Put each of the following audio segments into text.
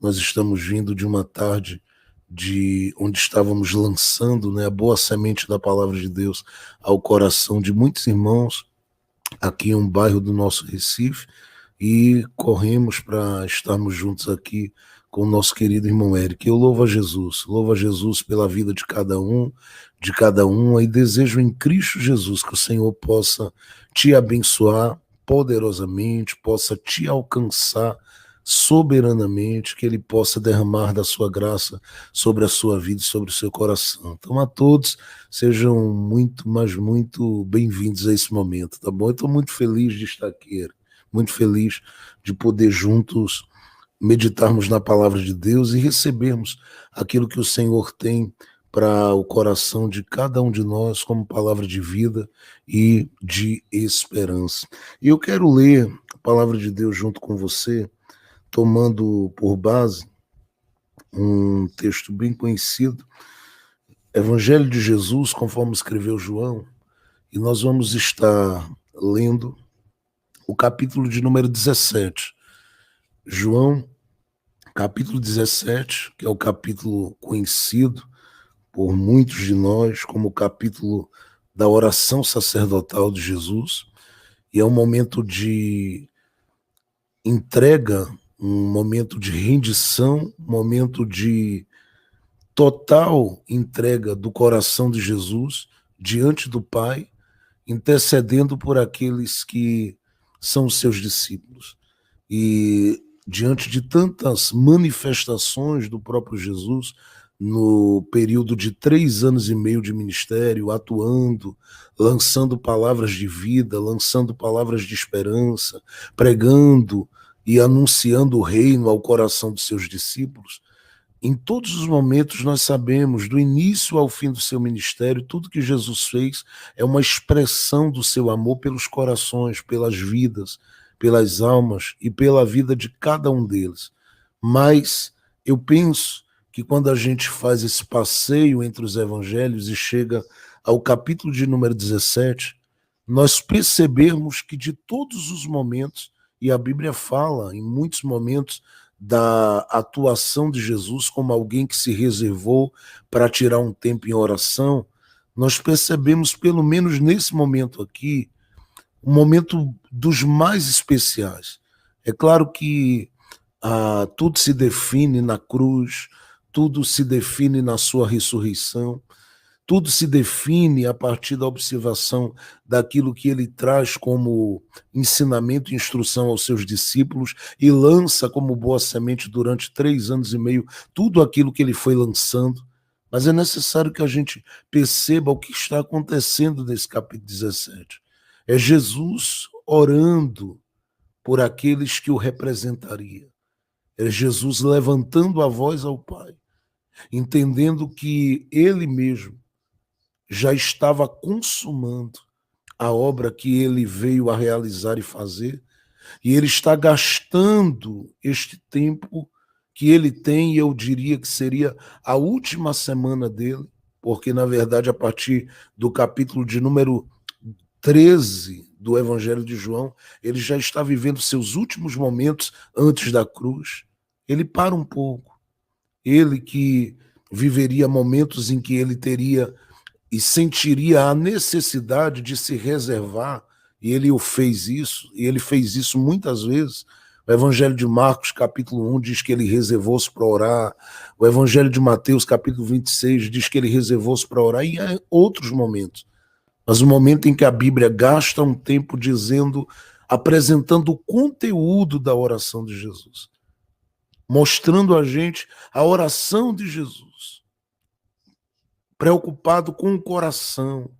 Nós estamos vindo de uma tarde de onde estávamos lançando, né, a boa semente da palavra de Deus ao coração de muitos irmãos aqui em um bairro do nosso Recife, e corremos para estarmos juntos aqui com o nosso querido irmão Eric. Eu louvo a Jesus pela vida de cada uma, e desejo em Cristo Jesus que o Senhor possa te abençoar poderosamente, possa te alcançar soberanamente, que Ele possa derramar da sua graça sobre a sua vida e sobre o seu coração. Então, a todos, sejam muito, mas muito bem-vindos a esse momento, tá bom? Eu estou muito feliz de estar aqui, Eric, muito feliz de poder juntos meditarmos na palavra de Deus e recebermos aquilo que o Senhor tem para o coração de cada um de nós como palavra de vida e de esperança. E eu quero ler a palavra de Deus junto com você, tomando por base um texto bem conhecido, Evangelho de Jesus, conforme escreveu João, e nós vamos estar lendo o capítulo de número 17. João, capítulo 17, que é o capítulo conhecido por muitos de nós como o capítulo da oração sacerdotal de Jesus, e é um momento de entrega, um momento de rendição, um momento de total entrega do coração de Jesus diante do Pai, intercedendo por aqueles que são os seus discípulos. E diante de tantas manifestações do próprio Jesus, no período de 3 anos e meio de ministério, atuando, lançando palavras de vida, lançando palavras de esperança, pregando e anunciando o reino ao coração dos seus discípulos, em todos os momentos nós sabemos, do início ao fim do seu ministério, tudo que Jesus fez é uma expressão do seu amor pelos corações, pelas vidas, pelas almas e pela vida de cada um deles. Mas eu penso que quando a gente faz esse passeio entre os evangelhos e chega ao capítulo de número 17, nós percebemos que de todos os momentos, e a Bíblia fala em muitos momentos da atuação de Jesus como alguém que se reservou para tirar um tempo em oração, nós percebemos, pelo menos nesse momento aqui, um momento dos mais especiais. É claro que tudo se define na cruz, tudo se define na sua ressurreição, tudo se define a partir da observação daquilo que ele traz como ensinamento e instrução aos seus discípulos e lança como boa semente durante 3 anos e meio tudo aquilo que ele foi lançando. Mas é necessário que a gente perceba o que está acontecendo nesse capítulo 17. É Jesus orando por aqueles que o representariam. É Jesus levantando a voz ao Pai, entendendo que ele mesmo já estava consumando a obra que ele veio a realizar e fazer, e ele está gastando este tempo que ele tem, e eu diria que seria a última semana dele, porque, na verdade, a partir do capítulo de número 13 do Evangelho de João, ele já está vivendo seus últimos momentos antes da cruz. Ele para um pouco. Ele que viveria momentos em que ele teria e sentiria a necessidade de se reservar, e ele o fez isso, e ele fez isso muitas vezes. O Evangelho de Marcos, capítulo 1, diz que ele reservou-se para orar. O Evangelho de Mateus, capítulo 26, diz que ele reservou-se para orar, e há outros momentos. Mas o momento em que a Bíblia gasta um tempo dizendo, apresentando o conteúdo da oração de Jesus, mostrando a gente a oração de Jesus, preocupado com o coração,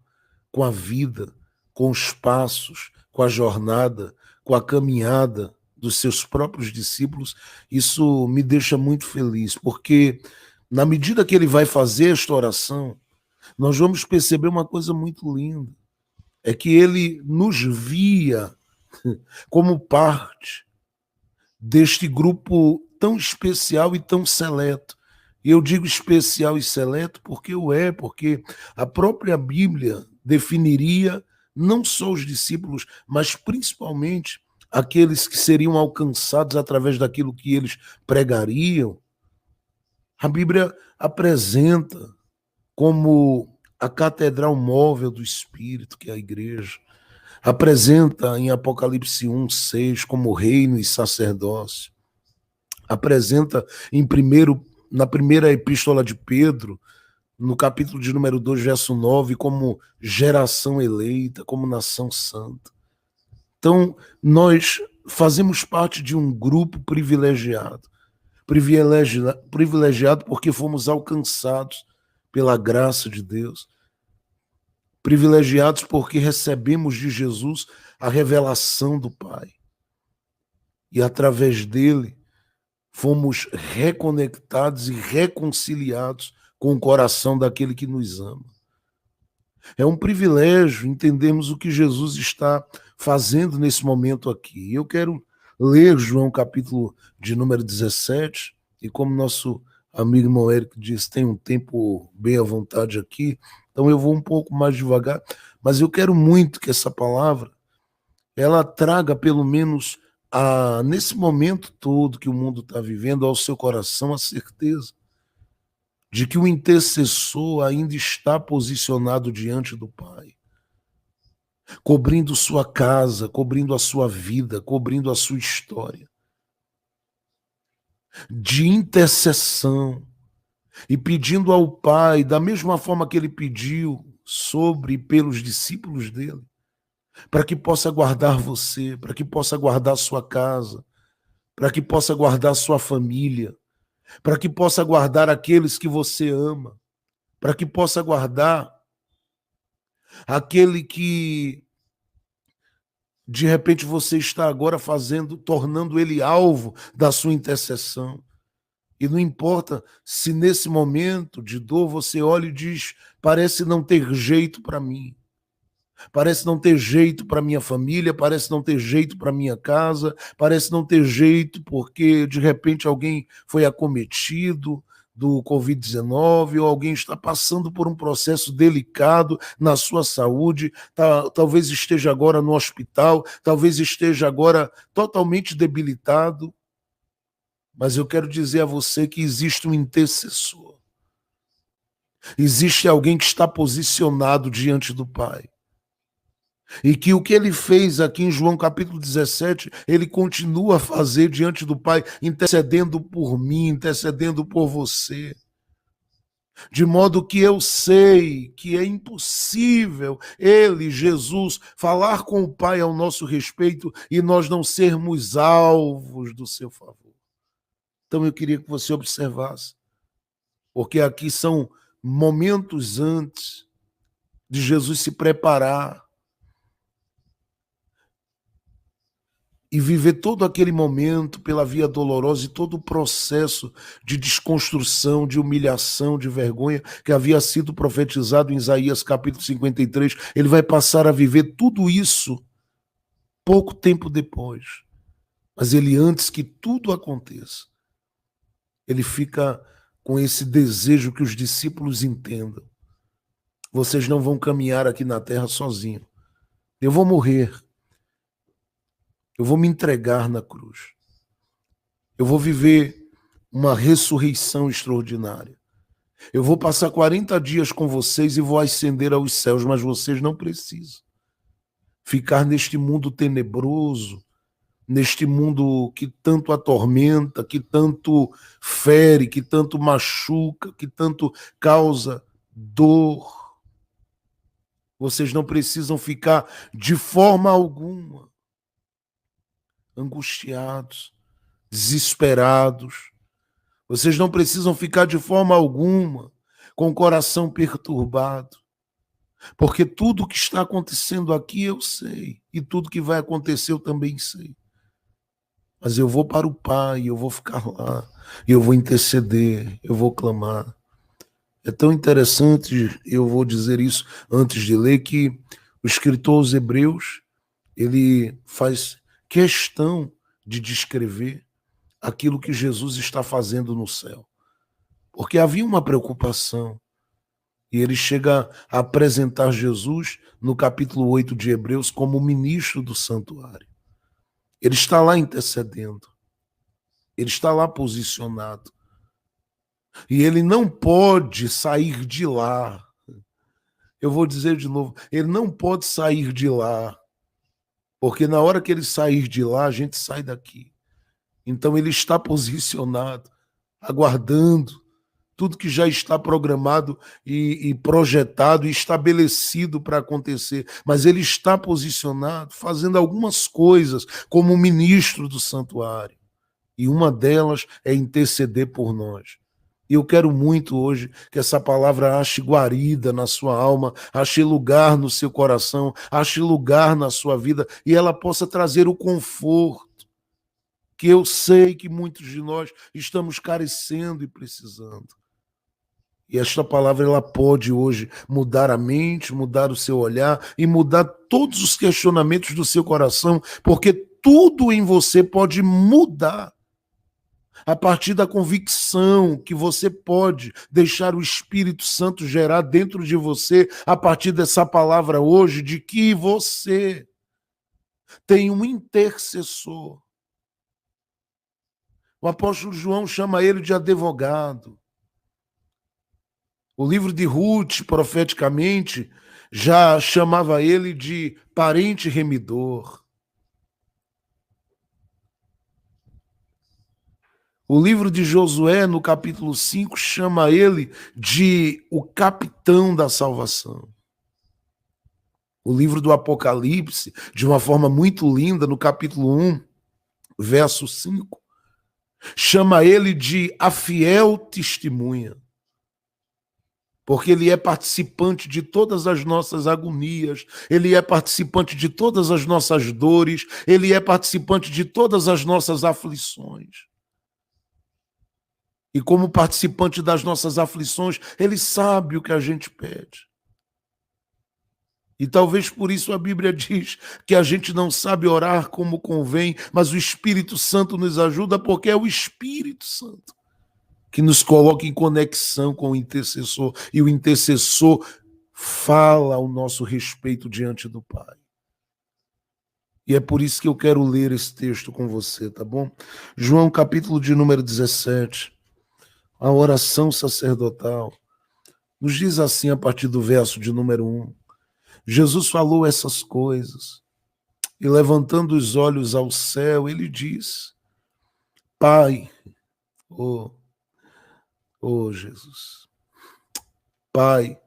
com a vida, com os passos, com a jornada, com a caminhada dos seus próprios discípulos. Isso me deixa muito feliz, porque na medida que ele vai fazer esta oração, nós vamos perceber uma coisa muito linda, é que ele nos via como parte deste grupo tão especial e tão seleto. E eu digo especial e seleto porque a própria Bíblia definiria não só os discípulos, mas principalmente aqueles que seriam alcançados através daquilo que eles pregariam. A Bíblia apresenta como a catedral móvel do Espírito, que é a igreja. Apresenta em Apocalipse 1:6 como reino e sacerdócio. Apresenta na primeira epístola de Pedro, no capítulo de número 2, verso 9, como geração eleita, como nação santa. Então, nós fazemos parte de um grupo privilegiado. Privilegiado porque fomos alcançados pela graça de Deus. Privilegiados porque recebemos de Jesus a revelação do Pai. E através dele, fomos reconectados e reconciliados com o coração daquele que nos ama. É um privilégio entendermos o que Jesus está fazendo nesse momento aqui. Eu quero ler João capítulo de número 17, e como nosso amigo irmão Érico disse, tem um tempo bem à vontade aqui, então eu vou um pouco mais devagar, mas eu quero muito que essa palavra ela traga pelo menos nesse momento todo que o mundo está vivendo ao seu coração a certeza de que o intercessor ainda está posicionado diante do Pai, cobrindo sua casa, cobrindo a sua vida, cobrindo a sua história, de intercessão, e pedindo ao Pai, da mesma forma que ele pediu sobre e pelos discípulos dele, para que possa guardar você, para que possa guardar sua casa, para que possa guardar sua família, para que possa guardar aqueles que você ama, para que possa guardar aquele que de repente você está agora tornando ele alvo da sua intercessão. E não importa se nesse momento de dor você olha e diz, parece não ter jeito para mim. Parece não ter jeito para minha família, parece não ter jeito para minha casa, parece não ter jeito porque de repente alguém foi acometido do Covid-19 ou alguém está passando por um processo delicado na sua saúde, talvez esteja agora no hospital, talvez esteja agora totalmente debilitado. Mas eu quero dizer a você que existe um intercessor. Existe alguém que está posicionado diante do Pai. E que o que ele fez aqui em João capítulo 17, ele continua a fazer diante do Pai, intercedendo por mim, intercedendo por você. De modo que eu sei que é impossível ele, Jesus, falar com o Pai ao nosso respeito e nós não sermos alvos do seu favor. Então eu queria que você observasse, porque aqui são momentos antes de Jesus se preparar e viver todo aquele momento pela via dolorosa e todo o processo de desconstrução, de humilhação, de vergonha que havia sido profetizado em Isaías capítulo 53. Ele vai passar a viver tudo isso pouco tempo depois. Mas ele, antes que tudo aconteça, ele fica com esse desejo que os discípulos entendam. Vocês não vão caminhar aqui na terra sozinhos. Eu vou morrer. Eu vou me entregar na cruz. Eu vou viver uma ressurreição extraordinária. Eu vou passar 40 dias com vocês e vou ascender aos céus, mas vocês não precisam ficar neste mundo tenebroso, neste mundo que tanto atormenta, que tanto fere, que tanto machuca, que tanto causa dor. Vocês não precisam ficar de forma alguma angustiados, desesperados. Vocês não precisam ficar de forma alguma com o coração perturbado, porque tudo que está acontecendo aqui eu sei, e tudo que vai acontecer eu também sei. Mas eu vou para o Pai, eu vou ficar lá, eu vou interceder, eu vou clamar. É tão interessante, eu vou dizer isso antes de ler, que o escritor aos Hebreus, ele faz questão de descrever aquilo que Jesus está fazendo no céu. Porque havia uma preocupação. E ele chega a apresentar Jesus no capítulo 8 de Hebreus como ministro do santuário. Ele está lá intercedendo. Ele está lá posicionado. E ele não pode sair de lá. Eu vou dizer de novo, ele não pode sair de lá. Porque na hora que ele sair de lá, a gente sai daqui. Então ele está posicionado, aguardando tudo que já está programado e projetado e estabelecido para acontecer. Mas ele está posicionado, fazendo algumas coisas como ministro do santuário. E uma delas é interceder por nós. E eu quero muito hoje que essa palavra ache guarida na sua alma, ache lugar no seu coração, ache lugar na sua vida e ela possa trazer o conforto que eu sei que muitos de nós estamos carecendo e precisando. E esta palavra ela pode hoje mudar a mente, mudar o seu olhar e mudar todos os questionamentos do seu coração, porque tudo em você pode mudar a partir da convicção que você pode deixar o Espírito Santo gerar dentro de você, a partir dessa palavra hoje, de que você tem um intercessor. O apóstolo João chama ele de advogado. O livro de Ruth, profeticamente, já chamava ele de parente remidor. O livro de Josué, no capítulo 5, chama ele de o capitão da salvação. O livro do Apocalipse, de uma forma muito linda, no capítulo 1, verso 5, chama ele de a fiel testemunha. Porque ele é participante de todas as nossas agonias, ele é participante de todas as nossas dores, ele é participante de todas as nossas aflições. E como participante das nossas aflições, ele sabe o que a gente pede. E talvez por isso a Bíblia diz que a gente não sabe orar como convém, mas o Espírito Santo nos ajuda, porque é o Espírito Santo que nos coloca em conexão com o intercessor. E o intercessor fala ao nosso respeito diante do Pai. E é por isso que eu quero ler esse texto com você, tá bom? João, capítulo de número 17. A oração sacerdotal, nos diz assim a partir do verso de número 1. Jesus falou essas coisas e levantando os olhos ao céu, ele diz, Pai, oh Jesus, Pai,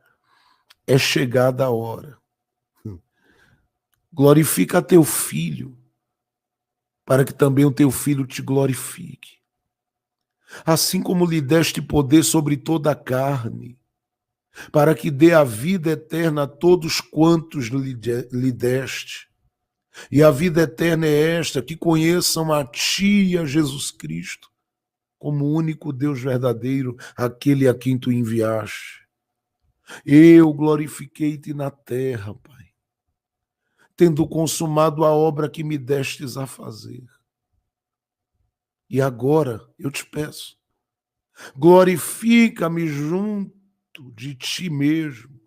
é chegada a hora. Glorifica a teu filho, para que também o teu filho te glorifique. Assim como lhe deste poder sobre toda a carne, para que dê a vida eterna a todos quantos lhe deste. E a vida eterna é esta, que conheçam a ti e a Jesus Cristo, como o único Deus verdadeiro, aquele a quem tu enviaste. Eu glorifiquei-te na terra, Pai, tendo consumado a obra que me destes a fazer. E agora eu te peço, glorifica-me junto de ti mesmo,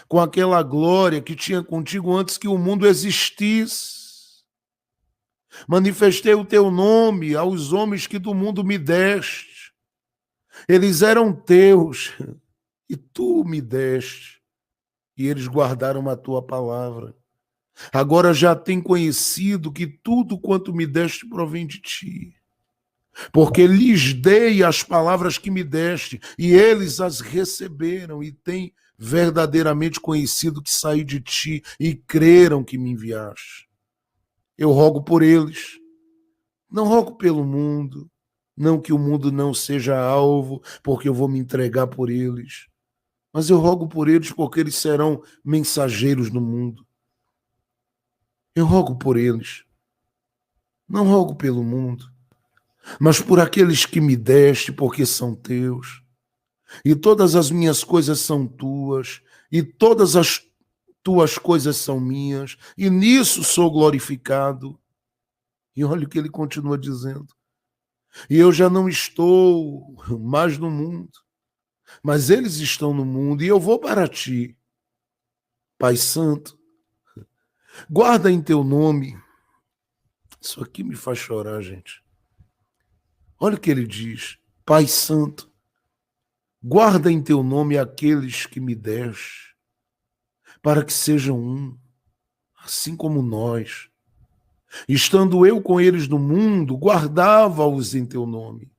com aquela glória que tinha contigo antes que o mundo existisse. Manifestei o teu nome aos homens que do mundo me deste. Eles eram teus e tu me deste, e eles guardaram a tua palavra. Agora já têm conhecido que tudo quanto me deste provém de ti. Porque lhes dei as palavras que me deste, e eles as receberam, e têm verdadeiramente conhecido que saí de ti, e creram que me enviaste. Eu rogo por eles, não rogo pelo mundo, não que o mundo não seja alvo, porque eu vou me entregar por eles, mas eu rogo por eles porque eles serão mensageiros no mundo. Eu rogo por eles, não rogo pelo mundo, mas por aqueles que me deste, porque são teus. E todas as minhas coisas são tuas, e todas as tuas coisas são minhas, e nisso sou glorificado. E olha o que ele continua dizendo. E eu já não estou mais no mundo, mas eles estão no mundo, e eu vou para ti. Pai Santo, guarda em teu nome Isso aqui me faz chorar, gente. Olha o que ele diz: Pai Santo, guarda em teu nome aqueles que me deste, para que sejam um, assim como nós. Estando eu com eles no mundo, guardava-os em teu nome.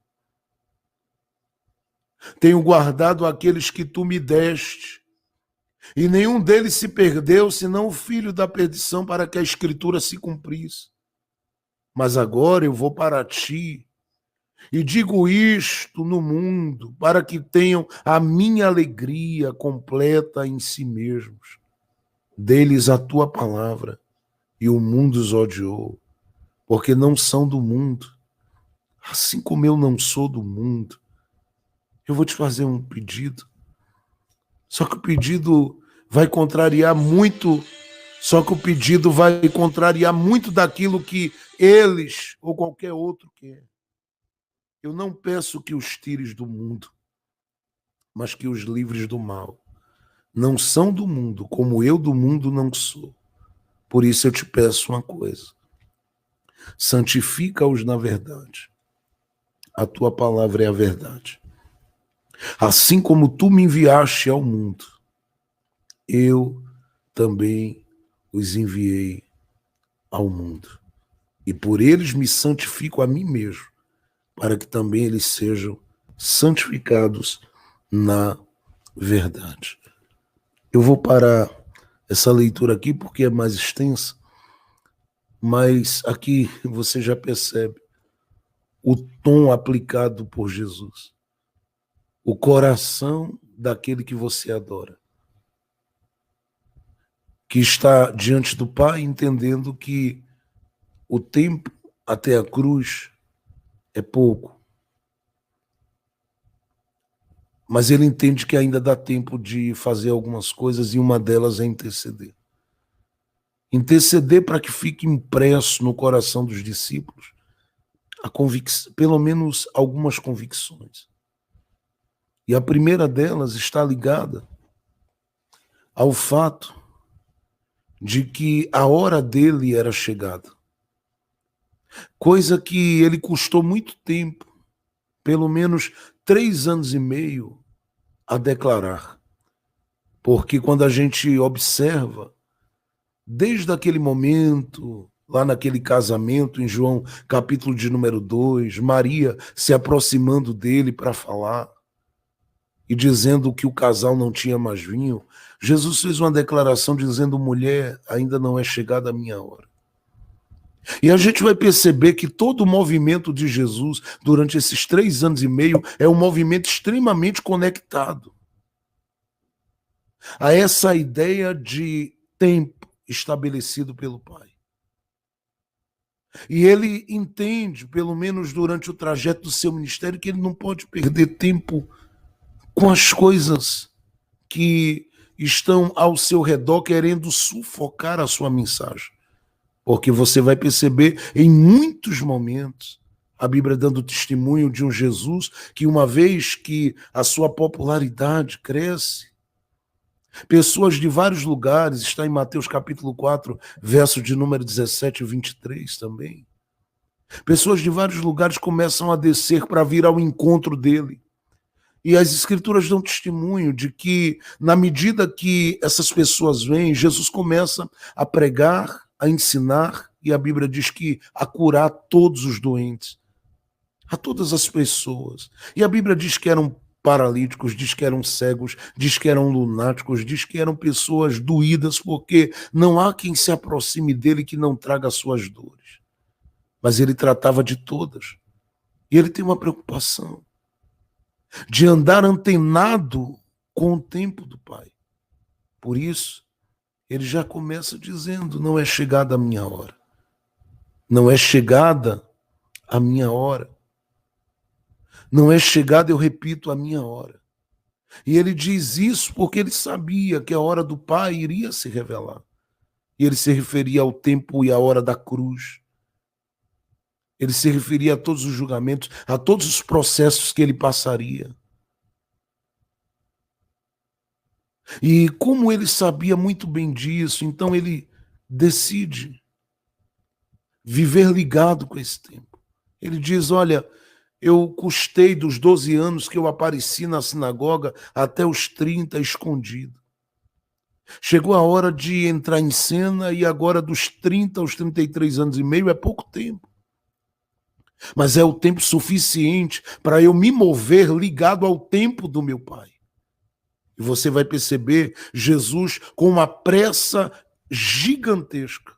Tenho guardado aqueles que tu me deste, e nenhum deles se perdeu, senão o filho da perdição, para que a escritura se cumprisse. Mas agora eu vou para ti, e digo isto no mundo, para que tenham a minha alegria completa em si mesmos. Deles a tua palavra, e o mundo os odiou, porque não são do mundo, assim como eu não sou do mundo. Eu vou te fazer um pedido, só que o pedido vai contrariar muito, só que o pedido vai contrariar muito daquilo que eles ou qualquer outro quer. Eu não peço que os tires do mundo, mas que os livres do mal. Não são do mundo, como eu do mundo não sou. Por isso eu te peço uma coisa: santifica-os na verdade. A tua palavra é a verdade. Assim como tu me enviaste ao mundo, eu também os enviei ao mundo. E por eles me santifico a mim mesmo, para que também eles sejam santificados na verdade. Eu vou parar essa leitura aqui porque é mais extensa, mas aqui você já percebe o tom aplicado por Jesus, o coração daquele que você adora, que está diante do Pai, entendendo que o tempo até a cruz é pouco, mas ele entende que ainda dá tempo de fazer algumas coisas e uma delas é interceder. Interceder para que fique impresso no coração dos discípulos pelo menos algumas convicções. E a primeira delas está ligada ao fato de que a hora dele era chegada. Coisa que ele custou muito tempo, pelo menos 3 anos e meio, a declarar. Porque quando a gente observa, desde aquele momento, lá naquele casamento, em João capítulo de número 2, Maria se aproximando dele para falar e dizendo que o casal não tinha mais vinho, Jesus fez uma declaração dizendo: mulher, ainda não é chegada a minha hora. E a gente vai perceber que todo o movimento de Jesus durante esses 3 anos e meio é um movimento extremamente conectado a essa ideia de tempo estabelecido pelo Pai. E ele entende, pelo menos durante o trajeto do seu ministério, que ele não pode perder tempo com as coisas que estão ao seu redor querendo sufocar a sua mensagem. Porque você vai perceber em muitos momentos a Bíblia dando testemunho de um Jesus que, uma vez que a sua popularidade cresce, pessoas de vários lugares, está em Mateus capítulo 4, verso de número 17 e 23 também. Pessoas de vários lugares começam a descer para vir ao encontro dele. E as escrituras dão testemunho de que, na medida que essas pessoas vêm, Jesus começa a pregar, a ensinar, e a Bíblia diz que a curar todos os doentes, a todas as pessoas. E a Bíblia diz que eram paralíticos, diz que eram cegos, diz que eram lunáticos, diz que eram pessoas doídas, porque não há quem se aproxime dele que não traga as suas dores. Mas ele tratava de todas. E ele tem uma preocupação de andar antenado com o tempo do Pai. Por isso, ele já começa dizendo: não é chegada a minha hora. Não é chegada a minha hora. Não é chegada, eu repito, a minha hora. E ele diz isso porque ele sabia que a hora do Pai iria se revelar. E ele se referia ao tempo e à hora da cruz. Ele se referia a todos os julgamentos, a todos os processos que ele passaria. E como ele sabia muito bem disso, então ele decide viver ligado com esse tempo. Ele diz, olha, eu custei dos 12 anos que eu apareci na sinagoga até os 30 escondido. Chegou a hora de entrar em cena e agora dos 30 aos 33 anos e meio é pouco tempo. Mas é o tempo suficiente para eu me mover ligado ao tempo do meu Pai. E você vai perceber Jesus com uma pressa gigantesca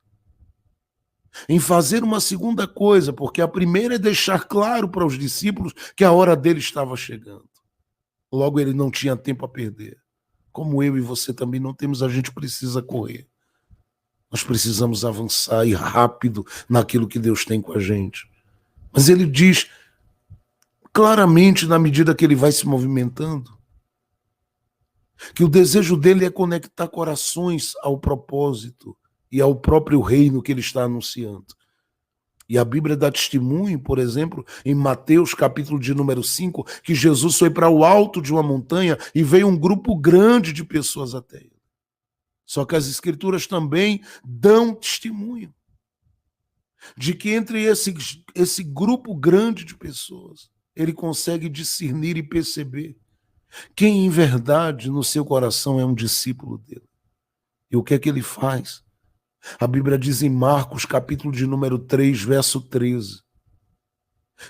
em fazer uma segunda coisa, porque a primeira é deixar claro para os discípulos que a hora dele estava chegando. Logo, ele não tinha tempo a perder. Como eu e você também não temos, a gente precisa correr. Nós precisamos avançar e rápido naquilo que Deus tem com a gente. Mas ele diz claramente, na medida que ele vai se movimentando, que o desejo dele é conectar corações ao propósito e ao próprio reino que ele está anunciando. E a Bíblia dá testemunho, por exemplo, em Mateus, capítulo de número 5, que Jesus foi para o alto de uma montanha e veio um grupo grande de pessoas até ele. Só que as Escrituras também dão testemunho de que entre esse grupo grande de pessoas, ele consegue discernir e perceber quem em verdade no seu coração é um discípulo dele. E o que é que ele faz? A Bíblia diz em Marcos, capítulo de número 3, verso 13,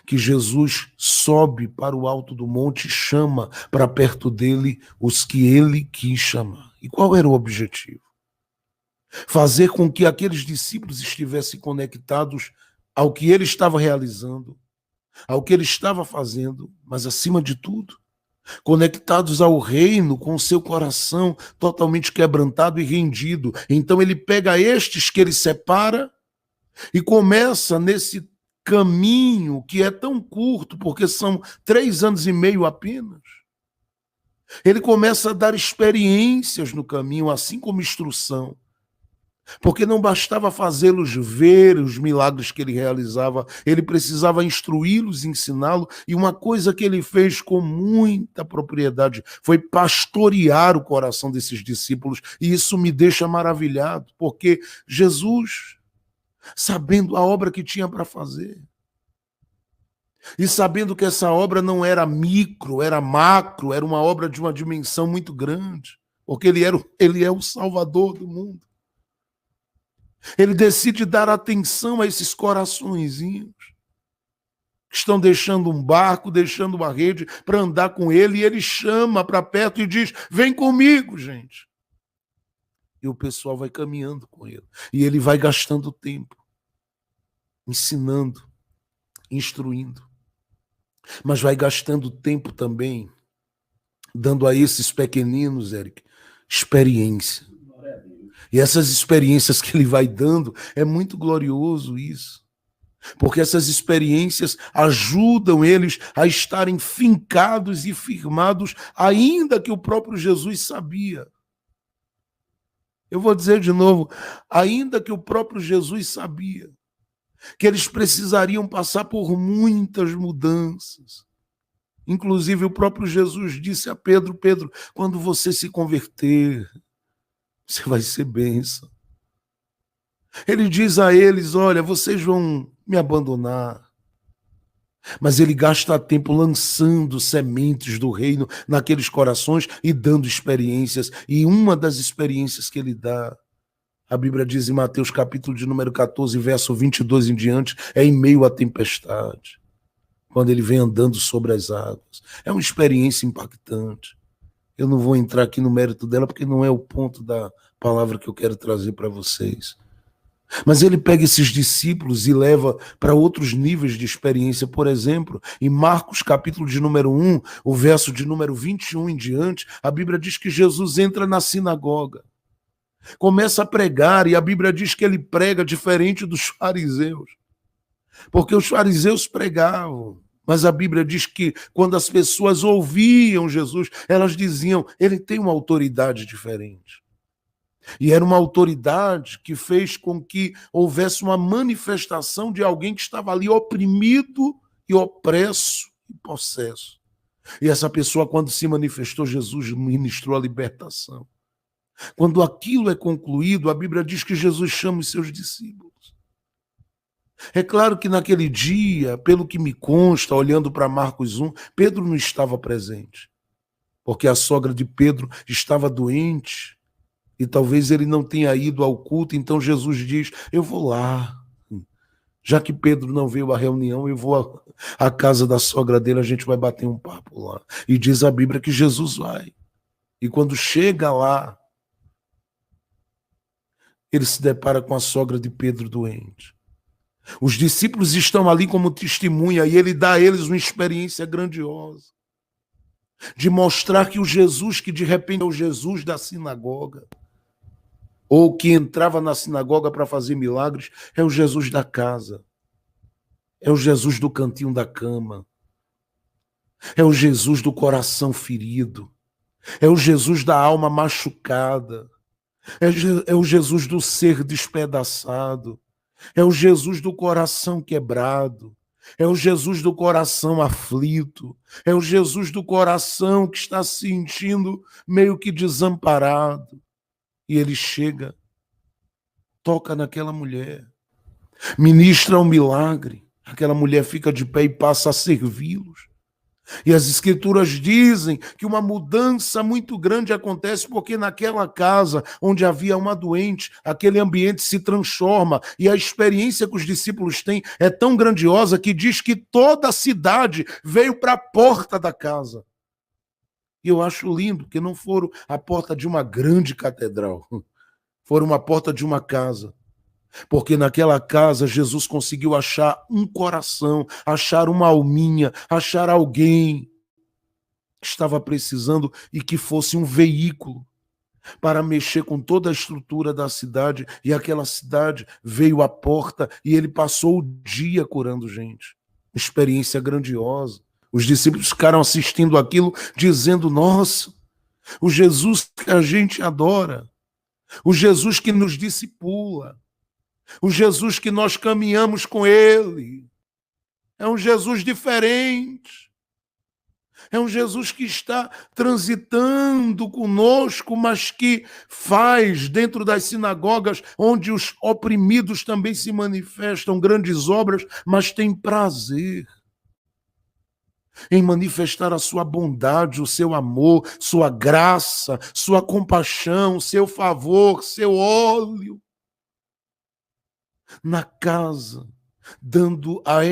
que Jesus sobe para o alto do monte e chama para perto dele os que ele quis chamar. E qual era o objetivo? Fazer com que aqueles discípulos estivessem conectados ao que ele estava realizando, ao que ele estava fazendo, mas acima de tudo, conectados ao reino com o seu coração totalmente quebrantado e rendido. Então ele pega estes que ele separa e começa nesse caminho que é tão curto, porque são 3 anos e meio apenas. Ele começa a dar experiências no caminho, assim como instrução. Porque não bastava fazê-los ver os milagres que ele realizava, ele precisava instruí-los, ensiná-los, e uma coisa que ele fez com muita propriedade foi pastorear o coração desses discípulos, e isso me deixa maravilhado, porque Jesus, sabendo a obra que tinha para fazer, e sabendo que essa obra não era micro, era macro, era uma obra de uma dimensão muito grande, porque ele é o Salvador do mundo. Ele decide dar atenção a esses coraçõezinhos que estão deixando um barco, deixando uma rede para andar com ele, e ele chama para perto e diz, vem comigo, gente. E o pessoal vai caminhando com ele. E ele vai gastando tempo, ensinando, instruindo. Mas vai gastando tempo também, dando a esses pequeninos, Eric, experiência. E essas experiências que ele vai dando, é muito glorioso isso. Porque essas experiências ajudam eles a estarem fincados e firmados, ainda que o próprio Jesus sabia. Eu vou dizer de novo, ainda que o próprio Jesus sabia que eles precisariam passar por muitas mudanças. Inclusive o próprio Jesus disse a Pedro, Pedro, quando você se converter, você vai ser bênção. Ele diz a eles, olha, vocês vão me abandonar. Mas ele gasta tempo lançando sementes do reino naqueles corações e dando experiências. E uma das experiências que ele dá, a Bíblia diz em Mateus capítulo de número 14, verso 22 em diante, é em meio à tempestade, quando ele vem andando sobre as águas. É uma experiência impactante. Eu não vou entrar aqui no mérito dela, porque não é o ponto da palavra que eu quero trazer para vocês. Mas ele pega esses discípulos e leva para outros níveis de experiência. Por exemplo, em Marcos capítulo de número 1, o verso de número 21 em diante, a Bíblia diz que Jesus entra na sinagoga, começa a pregar, e a Bíblia diz que ele prega diferente dos fariseus, porque os fariseus pregavam, mas a Bíblia diz que quando as pessoas ouviam Jesus, elas diziam, ele tem uma autoridade diferente. E era uma autoridade que fez com que houvesse uma manifestação de alguém que estava ali oprimido e opresso e possesso. E essa pessoa, quando se manifestou, Jesus ministrou a libertação. Quando aquilo é concluído, a Bíblia diz que Jesus chama os seus discípulos. É claro que naquele dia, pelo que me consta, olhando para Marcos 1, Pedro não estava presente, porque a sogra de Pedro estava doente e talvez ele não tenha ido ao culto, então Jesus diz: eu vou lá. Já que Pedro não veio à reunião, eu vou à casa da sogra dele, a gente vai bater um papo lá. E diz a Bíblia que Jesus vai. E quando chega lá, ele se depara com a sogra de Pedro doente. Os discípulos estão ali como testemunha e ele dá a eles uma experiência grandiosa de mostrar que o Jesus que de repente é o Jesus da sinagoga, ou que entrava na sinagoga para fazer milagres, é o Jesus da casa, é o Jesus do cantinho da cama, é o Jesus do coração ferido, é o Jesus da alma machucada, é o Jesus do ser despedaçado, é o Jesus do coração quebrado, é o Jesus do coração aflito, é o Jesus do coração que está se sentindo meio que desamparado. E ele chega, toca naquela mulher, ministra um milagre, aquela mulher fica de pé e passa a servi-los. E as escrituras dizem que uma mudança muito grande acontece porque naquela casa onde havia uma doente, aquele ambiente se transforma e a experiência que os discípulos têm é tão grandiosa que diz que toda a cidade veio para a porta da casa. E eu acho lindo que não foram a porta de uma grande catedral, foram a porta de uma casa. Porque naquela casa Jesus conseguiu achar um coração, achar uma alminha, achar alguém que estava precisando e que fosse um veículo para mexer com toda a estrutura da cidade. E aquela cidade veio à porta e ele passou o dia curando gente. Experiência grandiosa. Os discípulos ficaram assistindo aquilo, dizendo: nossa, o Jesus que a gente adora, o Jesus que nos discipula, o Jesus que nós caminhamos com ele, é um Jesus diferente. É um Jesus que está transitando conosco, mas que faz dentro das sinagogas, onde os oprimidos também se manifestam, grandes obras, mas tem prazer em manifestar a sua bondade, o seu amor, sua graça, sua compaixão, seu favor, seu óleo na casa, dando a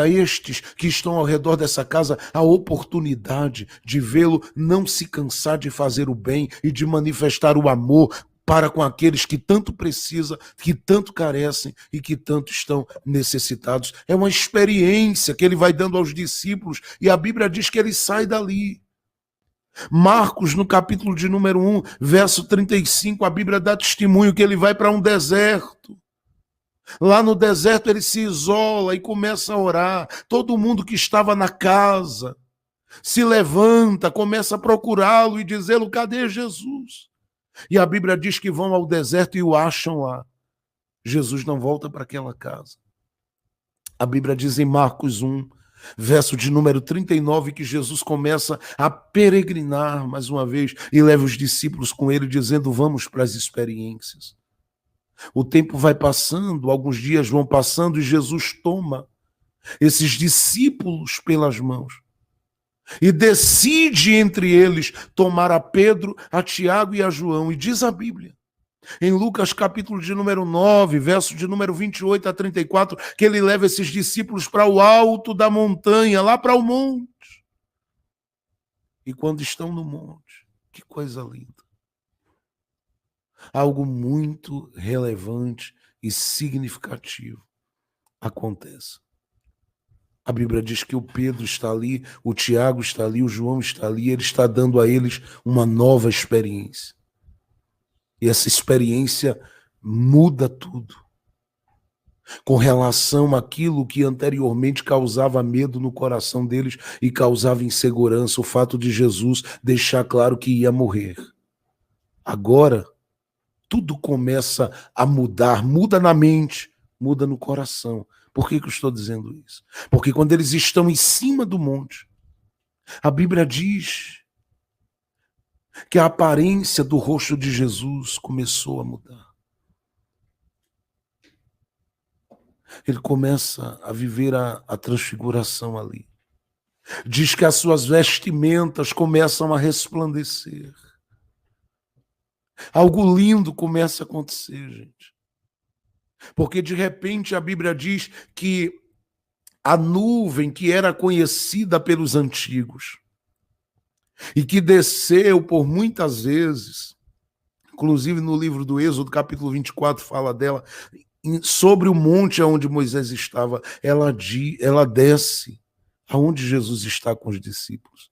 estes que estão ao redor dessa casa a oportunidade de vê-lo não se cansar de fazer o bem e de manifestar o amor para com aqueles que tanto precisam, que tanto carecem e que tanto estão necessitados. É uma experiência que ele vai dando aos discípulos e a Bíblia diz que ele sai dali. Marcos, no capítulo de número 1, verso 35, a Bíblia dá testemunho que ele vai para um deserto. Lá no deserto ele se isola e começa a orar. Todo mundo que estava na casa se levanta, começa a procurá-lo e dizê-lo: cadê Jesus? E a Bíblia diz que vão ao deserto e o acham lá. Jesus não volta para aquela casa. A Bíblia diz em Marcos 1, verso de número 39, que Jesus começa a peregrinar mais uma vez e leva os discípulos com ele, dizendo: vamos para as experiências. O tempo vai passando, alguns dias vão passando e Jesus toma esses discípulos pelas mãos e decide entre eles tomar a Pedro, a Tiago e a João. E diz a Bíblia, em Lucas capítulo de número 9, verso de número 28 a 34, que ele leva esses discípulos para o alto da montanha, lá para o monte. E quando estão no monte, que coisa linda. Algo muito relevante e significativo acontece. A Bíblia diz que o Pedro está ali, o Tiago está ali, o João está ali, ele está dando a eles uma nova experiência. E essa experiência muda tudo. Com relação àquilo que anteriormente causava medo no coração deles e causava insegurança, o fato de Jesus deixar claro que ia morrer. Agora, tudo começa a mudar, muda na mente, muda no coração. Por que eu estou dizendo isso? Porque quando eles estão em cima do monte, a Bíblia diz que a aparência do rosto de Jesus começou a mudar. Ele começa a viver a transfiguração ali. Diz que as suas vestimentas começam a resplandecer. Algo lindo começa a acontecer, gente. Porque de repente a Bíblia diz que a nuvem que era conhecida pelos antigos e que desceu por muitas vezes, inclusive no livro do Êxodo, capítulo 24, fala dela, sobre o monte onde Moisés estava, ela desce aonde Jesus está com os discípulos.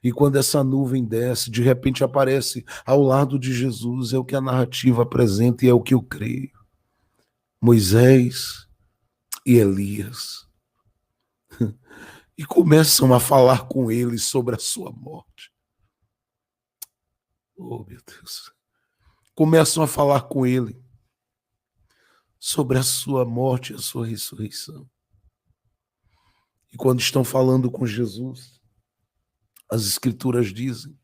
E quando essa nuvem desce, de repente aparece ao lado de Jesus, é o que a narrativa apresenta e é o que eu creio. Moisés e Elias. E começam a falar com ele sobre a sua morte. Oh, meu Deus. Começam a falar com ele sobre a sua morte e a sua ressurreição. E quando estão falando com Jesus, as Escrituras dizem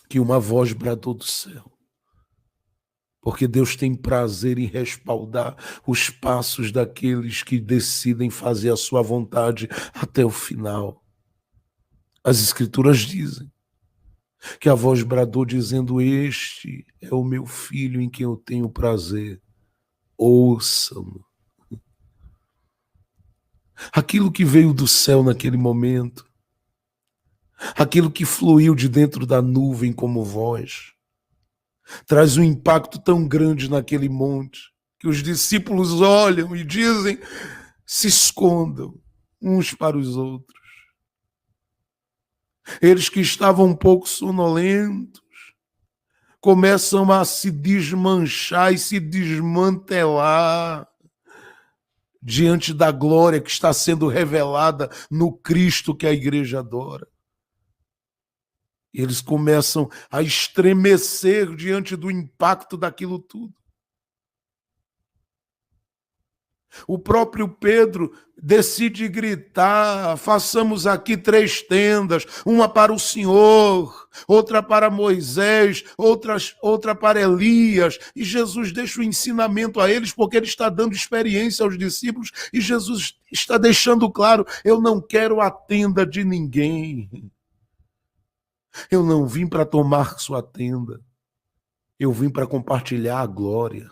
que uma voz bradou do céu. Porque Deus tem prazer em respaldar os passos daqueles que decidem fazer a sua vontade até o final. As Escrituras dizem que a voz bradou dizendo: este é o meu filho em quem eu tenho prazer, ouçam-no. Aquilo que veio do céu naquele momento, aquilo que fluiu de dentro da nuvem como voz, traz um impacto tão grande naquele monte, que os discípulos olham e dizem: se escondam uns para os outros. Eles que estavam um pouco sonolentos, começam a se desmanchar e se desmantelar diante da glória que está sendo revelada no Cristo que a igreja adora. Eles começam a estremecer diante do impacto daquilo tudo. O próprio Pedro decide gritar: façamos aqui 3 tendas, uma para o Senhor, outra para Moisés, outra para Elias. E Jesus deixa o ensinamento a eles, porque ele está dando experiência aos discípulos, e Jesus está deixando claro: eu não quero a tenda de ninguém. Eu não vim para tomar sua tenda, eu vim para compartilhar a glória.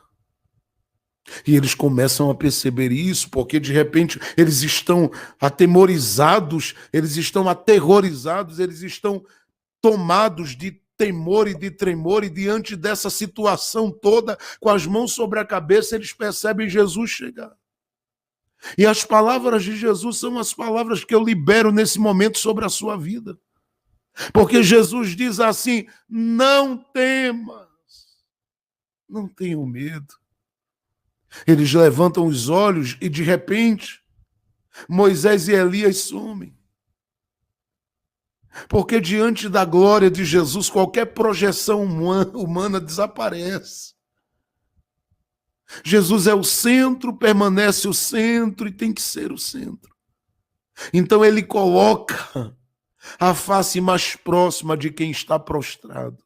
E eles começam a perceber isso, porque de repente eles estão atemorizados, eles estão aterrorizados, eles estão tomados de temor e de tremor, e diante dessa situação toda, com as mãos sobre a cabeça, eles percebem Jesus chegar. E as palavras de Jesus são as palavras que eu libero nesse momento sobre a sua vida. Porque Jesus diz assim: não temas, não tenham medo. Eles levantam os olhos e, de repente, Moisés e Elias sumem. Porque diante da glória de Jesus, qualquer projeção humana desaparece. Jesus é o centro, permanece o centro e tem que ser o centro. Então ele coloca a face mais próxima de quem está prostrado.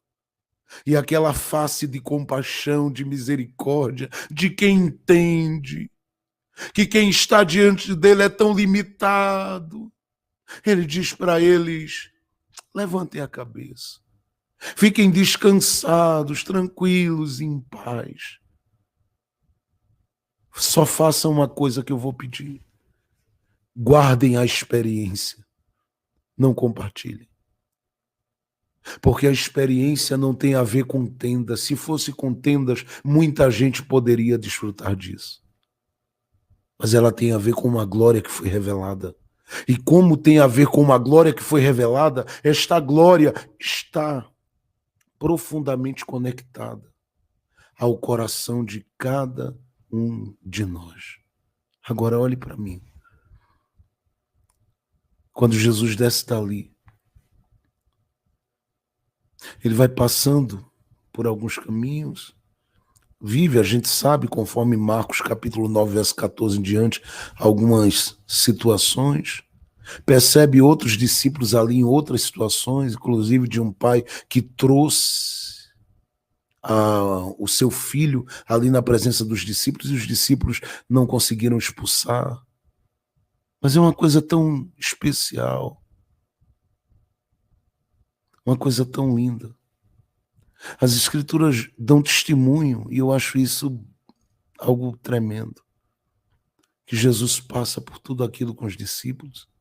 E aquela face de compaixão, de misericórdia, de quem entende que quem está diante dele é tão limitado. Ele diz para eles: levantem a cabeça, fiquem descansados, tranquilos, em paz. Só façam uma coisa que eu vou pedir: guardem a experiência, não compartilhem. Porque a experiência não tem a ver com tendas. Se fosse com tendas, muita gente poderia desfrutar disso. Mas ela tem a ver com uma glória que foi revelada. E como tem a ver com uma glória que foi revelada, esta glória está profundamente conectada ao coração de cada um de nós. Agora olhe para mim. Quando Jesus desce dali, ele vai passando por alguns caminhos, vive, a gente sabe, conforme Marcos capítulo 9, verso 14 em diante, algumas situações, percebe outros discípulos ali em outras situações, inclusive de um pai que trouxe o seu filho ali na presença dos discípulos e os discípulos não conseguiram expulsar. Mas é uma coisa tão especial, uma coisa tão linda. As Escrituras dão testemunho e eu acho isso algo tremendo. Que Jesus passa por tudo aquilo com os discípulos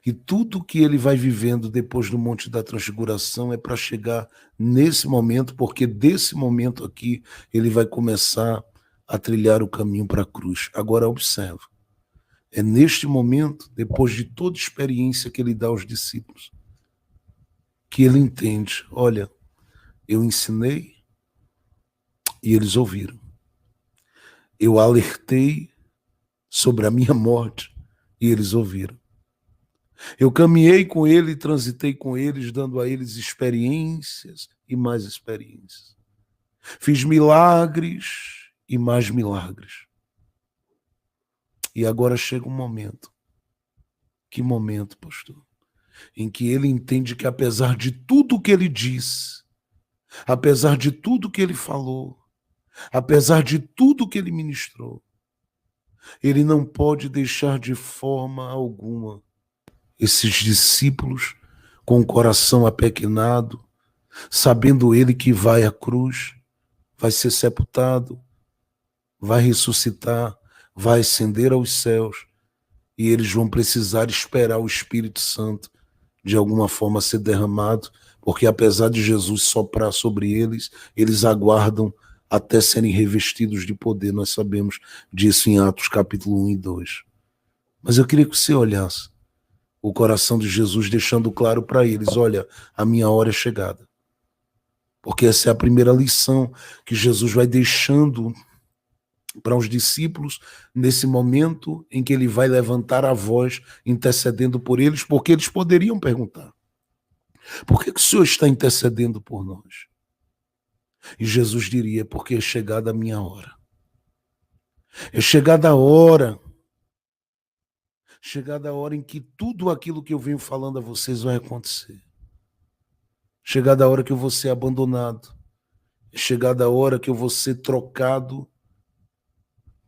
e tudo que ele vai vivendo depois do Monte da Transfiguração é para chegar nesse momento, porque desse momento aqui ele vai começar a trilhar o caminho para a cruz. Agora observa, é neste momento, depois de toda a experiência que ele dá aos discípulos, que ele entende, olha, eu ensinei e eles ouviram. Eu alertei sobre a minha morte e eles ouviram. Eu caminhei com ele e transitei com eles, dando a eles experiências e mais experiências. Fiz milagres e mais milagres. E agora chega um momento. Que momento, pastor? Em que ele entende que apesar de tudo que ele disse, apesar de tudo que ele falou, apesar de tudo que ele ministrou, ele não pode deixar de forma alguma esses discípulos com o coração apequenado, sabendo ele que vai à cruz, vai ser sepultado, vai ressuscitar, vai ascender aos céus, e eles vão precisar esperar o Espírito Santo de alguma forma ser derramado, porque apesar de Jesus soprar sobre eles, eles aguardam até serem revestidos de poder. Nós sabemos disso em Atos capítulo 1 e 2. Mas eu queria que você olhasse o coração de Jesus, deixando claro para eles, olha, a minha hora é chegada. Porque essa é a primeira lição que Jesus vai deixando para os discípulos nesse momento em que ele vai levantar a voz intercedendo por eles, porque eles poderiam perguntar, por que o Senhor está intercedendo por nós? E Jesus diria, porque é chegada a minha hora. É chegada a hora em que tudo aquilo que eu venho falando a vocês vai acontecer. Chegada a hora que eu vou ser abandonado. É chegada a hora que eu vou ser trocado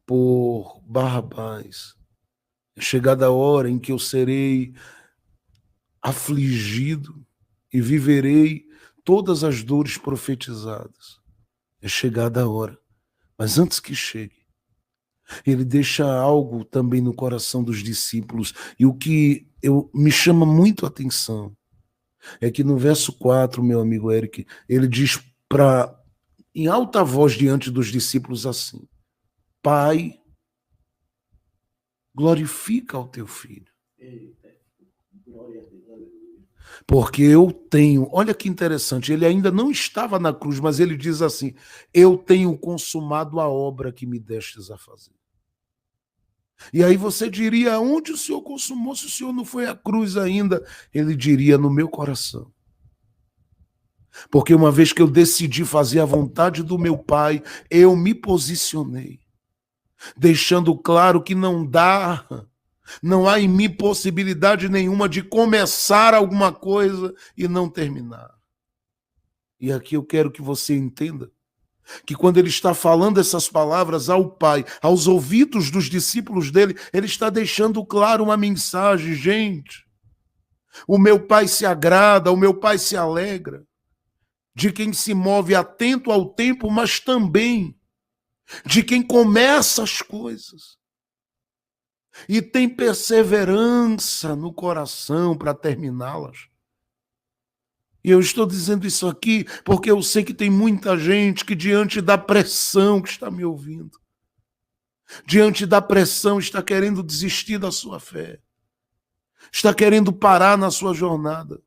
por Barrabás. É chegada a hora em que eu serei afligido e viverei todas as dores profetizadas. É chegada a hora. Mas antes que chegue, ele deixa algo também no coração dos discípulos. E o que me chama muito a atenção é que no verso 4, meu amigo Eric, ele diz em alta voz diante dos discípulos assim: Pai, glorifica o teu filho. Porque eu tenho, olha que interessante, ele ainda não estava na cruz, mas ele diz assim: eu tenho consumado a obra que me destes a fazer. E aí você diria, onde o Senhor consumou se o Senhor não foi à cruz ainda? Ele diria, no meu coração. Porque uma vez que eu decidi fazer a vontade do meu Pai, eu me posicionei, deixando claro que não há em mim possibilidade nenhuma de começar alguma coisa e não terminar. E aqui eu quero que você entenda que quando ele está falando essas palavras ao Pai, aos ouvidos dos discípulos dele, ele está deixando claro uma mensagem: gente, o meu Pai se agrada, o meu Pai se alegra de quem se move atento ao tempo, mas também de quem começa as coisas e tem perseverança no coração para terminá-las. E eu estou dizendo isso aqui porque eu sei que tem muita gente que, diante da pressão que está me ouvindo, diante da pressão, está querendo desistir da sua fé, está querendo parar na sua jornada.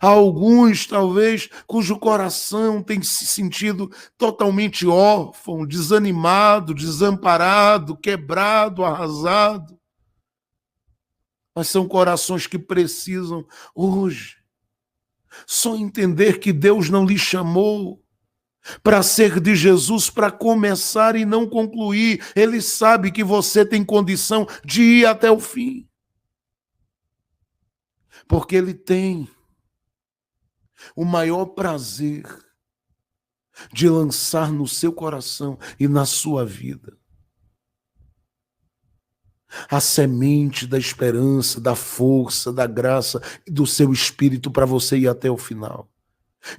Há alguns, talvez, cujo coração tem se sentido totalmente órfão, desanimado, desamparado, quebrado, arrasado. Mas são corações que precisam, hoje, só entender que Deus não lhe chamou para ser de Jesus, para começar e não concluir. Ele sabe que você tem condição de ir até o fim. Porque ele tem o maior prazer de lançar no seu coração e na sua vida a semente da esperança, da força, da graça e do seu espírito para você ir até o final.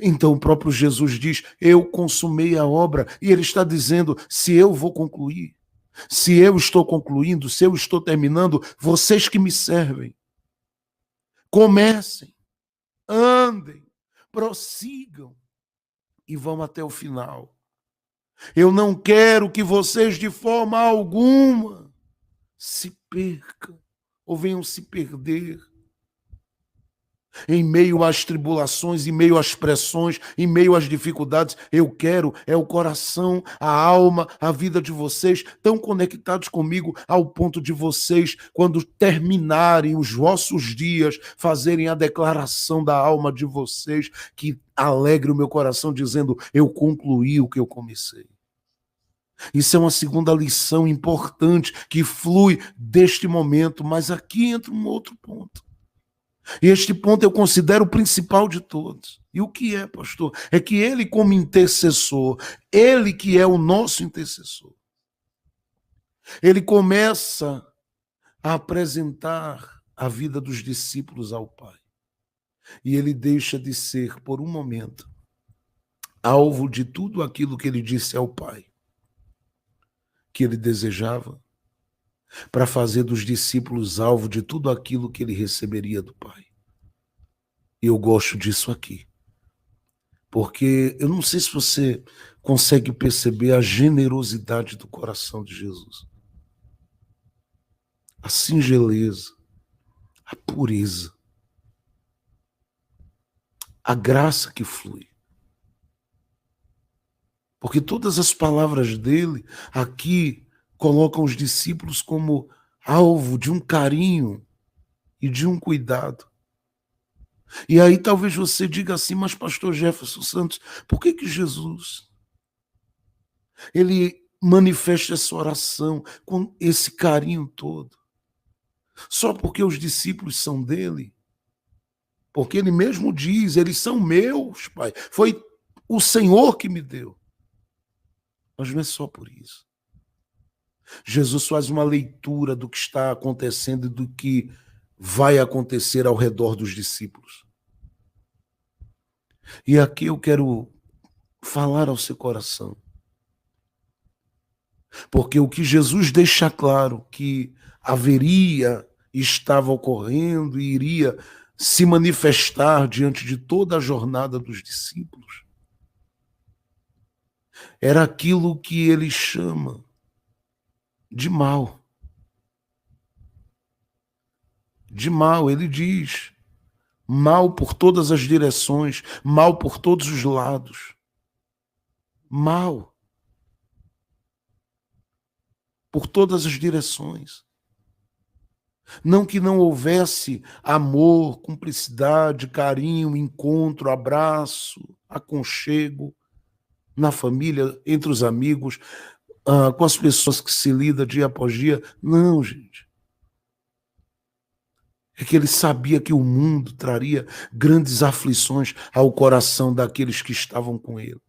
Então o próprio Jesus diz: eu consumei a obra, e ele está dizendo: se eu vou concluir, se eu estou concluindo, se eu estou terminando, vocês que me servem, comecem, andem, prossigam e vão até o final. Eu não quero que vocês de forma alguma se percam ou venham se perder em meio às tribulações, em meio às pressões, em meio às dificuldades. Eu quero o coração, a alma, a vida de vocês tão conectados comigo ao ponto de vocês, quando terminarem os vossos dias, fazerem a declaração da alma de vocês, que alegre o meu coração dizendo: eu concluí o que eu comecei. Isso é uma segunda lição importante que flui deste momento, mas aqui entra um outro ponto. E este ponto eu considero o principal de todos. E o que é, pastor? É que ele, como intercessor, ele que é o nosso intercessor, ele começa a apresentar a vida dos discípulos ao Pai. E ele deixa de ser, por um momento, alvo de tudo aquilo que ele disse ao Pai, que ele desejava, para fazer dos discípulos alvo de tudo aquilo que ele receberia do Pai. E eu gosto disso aqui, porque eu não sei se você consegue perceber a generosidade do coração de Jesus, a singeleza, a pureza, a graça que flui. Porque todas as palavras dele aqui colocam os discípulos como alvo de um carinho e de um cuidado. E aí talvez você diga assim: mas pastor Jefferson Santos, por que Jesus, ele manifesta essa oração com esse carinho todo? Só porque os discípulos são dele? Porque ele mesmo diz: eles são meus, Pai. Foi o Senhor que me deu. Mas não é só por isso. Jesus faz uma leitura do que está acontecendo e do que vai acontecer ao redor dos discípulos. E aqui eu quero falar ao seu coração. Porque o que Jesus deixa claro que haveria, estava ocorrendo e iria se manifestar diante de toda a jornada dos discípulos, era aquilo que ele chama de mal. De mal, ele diz: mal por todas as direções, mal por todos os lados. Mal por todas as direções. Não que não houvesse amor, cumplicidade, carinho, encontro, abraço, aconchego na família, entre os amigos, com as pessoas que se lida dia após dia. Não, gente. É que ele sabia que o mundo traria grandes aflições ao coração daqueles que estavam com ele.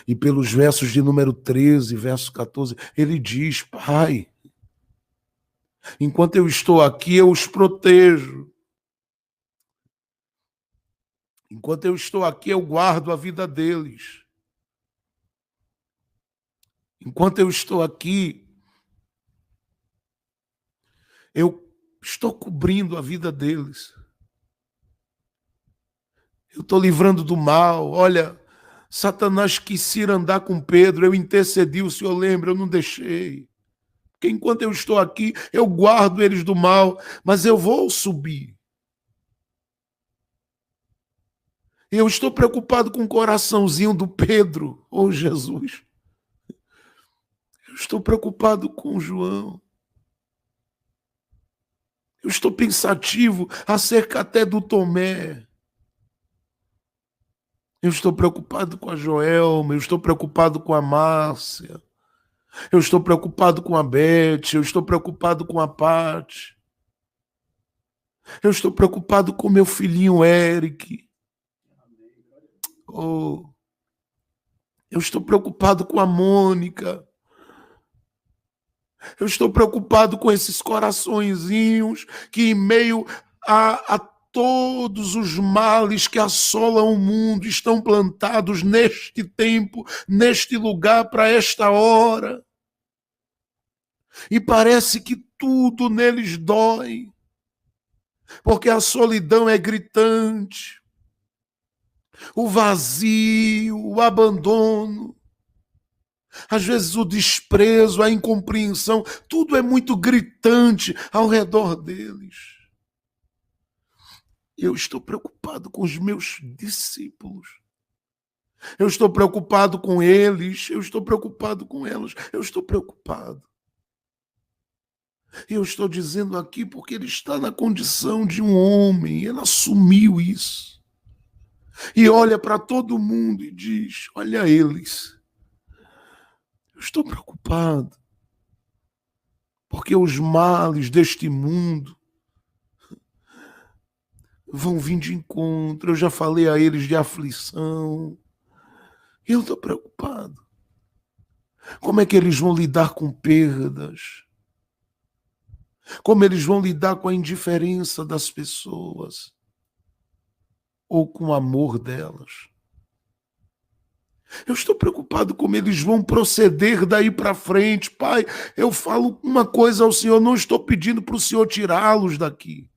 E pelos versos de número 13, verso 14, ele diz: Pai, enquanto eu estou aqui, eu os protejo. Enquanto eu estou aqui, eu guardo a vida deles. Enquanto eu estou aqui, eu estou cobrindo a vida deles. Eu estou livrando do mal. Olha, Satanás quis ir andar com Pedro, eu intercedi, o Senhor lembra, eu não deixei. Porque enquanto eu estou aqui, eu guardo eles do mal, mas eu vou subir. Eu estou preocupado com o coraçãozinho do Pedro, oh Jesus. Eu estou preocupado com o João. Eu estou pensativo acerca até do Tomé. Eu estou preocupado com a Joelma, eu estou preocupado com a Márcia. Eu estou preocupado com a Beth, eu estou preocupado com a Paty. Eu estou preocupado com meu filhinho Eric. Oh, Eu estou preocupado com a Mônica. Eu estou preocupado com esses coraçõezinhos que, em meio a todos os males que assolam o mundo, estão plantados neste tempo, neste lugar, para esta hora. E parece que tudo neles dói, porque a solidão é gritante, o vazio, o abandono, às vezes o desprezo, a incompreensão, tudo é muito gritante ao redor deles. Eu estou preocupado com os meus discípulos. Eu estou preocupado com eles, eu estou preocupado com elas, eu estou preocupado. Eu estou dizendo aqui porque ele está na condição de um homem, ele assumiu isso. E olha para todo mundo e diz: olha eles, eu estou preocupado, porque os males deste mundo vão vir de encontro. Eu já falei a eles de aflição. Eu estou preocupado. Como é que eles vão lidar com perdas? Como eles vão lidar com a indiferença das pessoas? Ou com o amor delas? Eu estou preocupado como eles vão proceder daí para frente. Pai, eu falo uma coisa ao Senhor, não estou pedindo para o Senhor tirá-los daqui.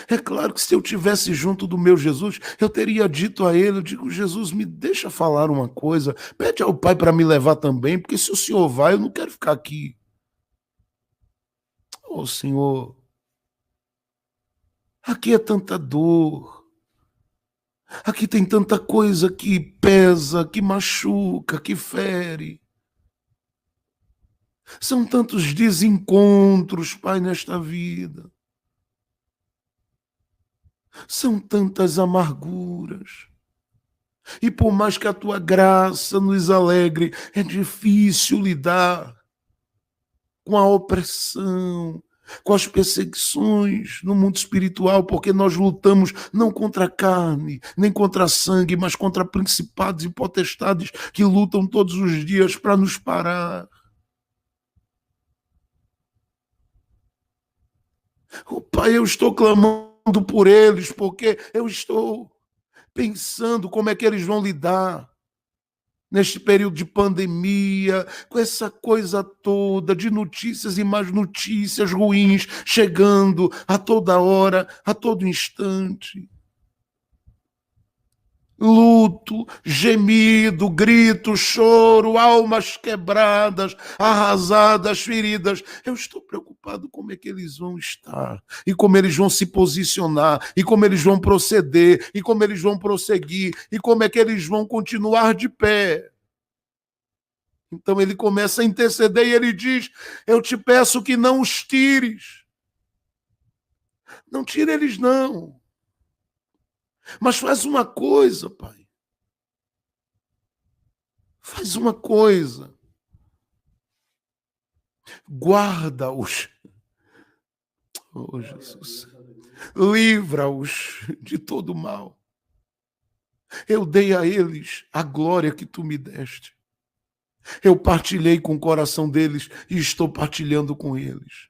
É claro que se eu tivesse junto do meu Jesus, eu teria dito a ele, eu digo: Jesus, me deixa falar uma coisa, pede ao Pai para me levar também, porque se o Senhor vai, eu não quero ficar aqui. Oh, Senhor, aqui é tanta dor, aqui tem tanta coisa que pesa, que machuca, que fere. São tantos desencontros, Pai, nesta vida. São tantas amarguras. E por mais que a tua graça nos alegre, é difícil lidar com a opressão, com as perseguições no mundo espiritual, porque nós lutamos não contra a carne, nem contra a sangue, mas contra principados e potestades que lutam todos os dias para nos parar. Oh, Pai, eu estou clamando por eles, porque eu estou pensando como é que eles vão lidar neste período de pandemia, com essa coisa toda de notícias e mais notícias ruins chegando a toda hora, a todo instante. Luto, gemido, grito, choro, almas quebradas, arrasadas, feridas. Eu estou preocupado como é que eles vão estar, e como eles vão se posicionar, e como eles vão proceder, e como eles vão prosseguir, e como é que eles vão continuar de pé. Então ele começa a interceder e ele diz: eu te peço que não os tires. Não tire eles não. Mas faz uma coisa, Pai. Faz uma coisa. Guarda-os. Oh, Jesus. Livra-os de todo mal. Eu dei a eles a glória que tu me deste. Eu partilhei com o coração deles e estou partilhando com eles.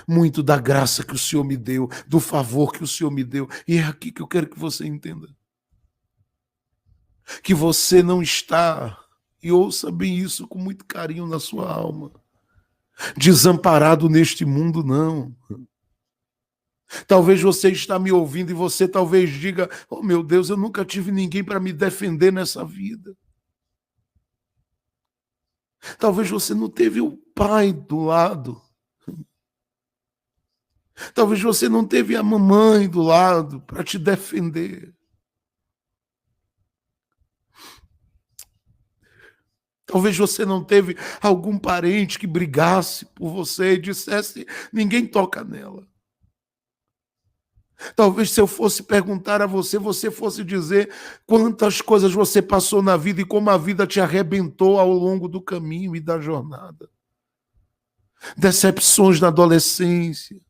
Muito da graça que o Senhor me deu, do favor que o Senhor me deu. E é aqui que eu quero que você entenda. Que você não está, e ouça bem isso com muito carinho na sua alma, desamparado neste mundo, não. Talvez você está me ouvindo e você talvez diga: oh meu Deus, eu nunca tive ninguém para me defender nessa vida. Talvez você não teve o pai do lado. Talvez você não teve a mamãe do lado para te defender. Talvez você não teve algum parente que brigasse por você e dissesse: ninguém toca nela. Talvez se eu fosse perguntar a você, você fosse dizer quantas coisas você passou na vida e como a vida te arrebentou ao longo do caminho e da jornada. Decepções na adolescência,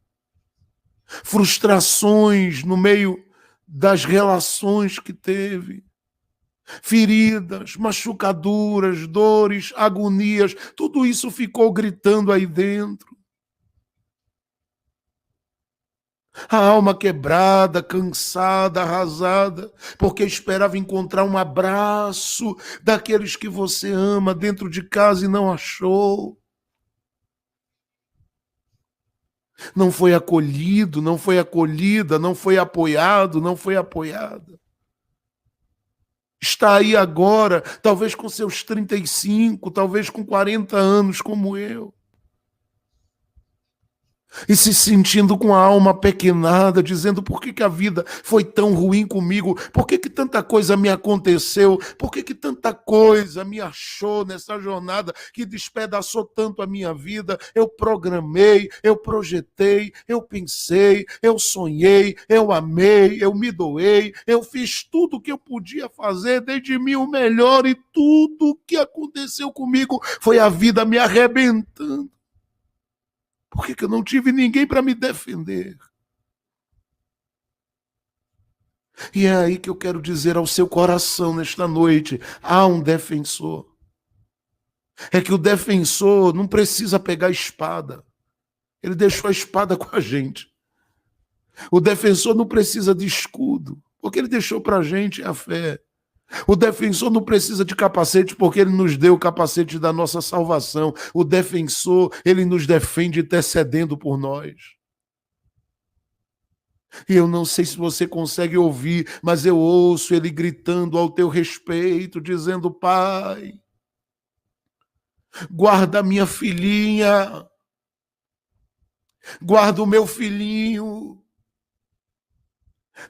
frustrações no meio das relações que teve, feridas, machucaduras, dores, agonias, tudo isso ficou gritando aí dentro. A alma quebrada, cansada, arrasada, porque esperava encontrar um abraço daqueles que você ama dentro de casa e não achou. Não foi acolhido, não foi acolhida, não foi apoiado, não foi apoiada. Está aí agora, talvez com seus 35, talvez com 40 anos, como eu. E se sentindo com a alma pequenada, dizendo por que a vida foi tão ruim comigo, por que tanta coisa me aconteceu, por que tanta coisa me achou nessa jornada que despedaçou tanto a minha vida. Eu programei, eu projetei, eu pensei, eu sonhei, eu amei, eu me doei, eu fiz tudo o que eu podia fazer, dei de mim o melhor e tudo o que aconteceu comigo foi a vida me arrebentando. Por que eu não tive ninguém para me defender? E é aí que eu quero dizer ao seu coração nesta noite: há um defensor. É que o defensor não precisa pegar a espada. Ele deixou a espada com a gente. O defensor não precisa de escudo, porque ele deixou para a gente a fé. O defensor não precisa de capacete, porque ele nos deu o capacete da nossa salvação. O defensor, ele nos defende intercedendo por nós. E eu não sei se você consegue ouvir, mas eu ouço ele gritando ao teu respeito, dizendo: Pai, guarda a minha filhinha, guarda o meu filhinho,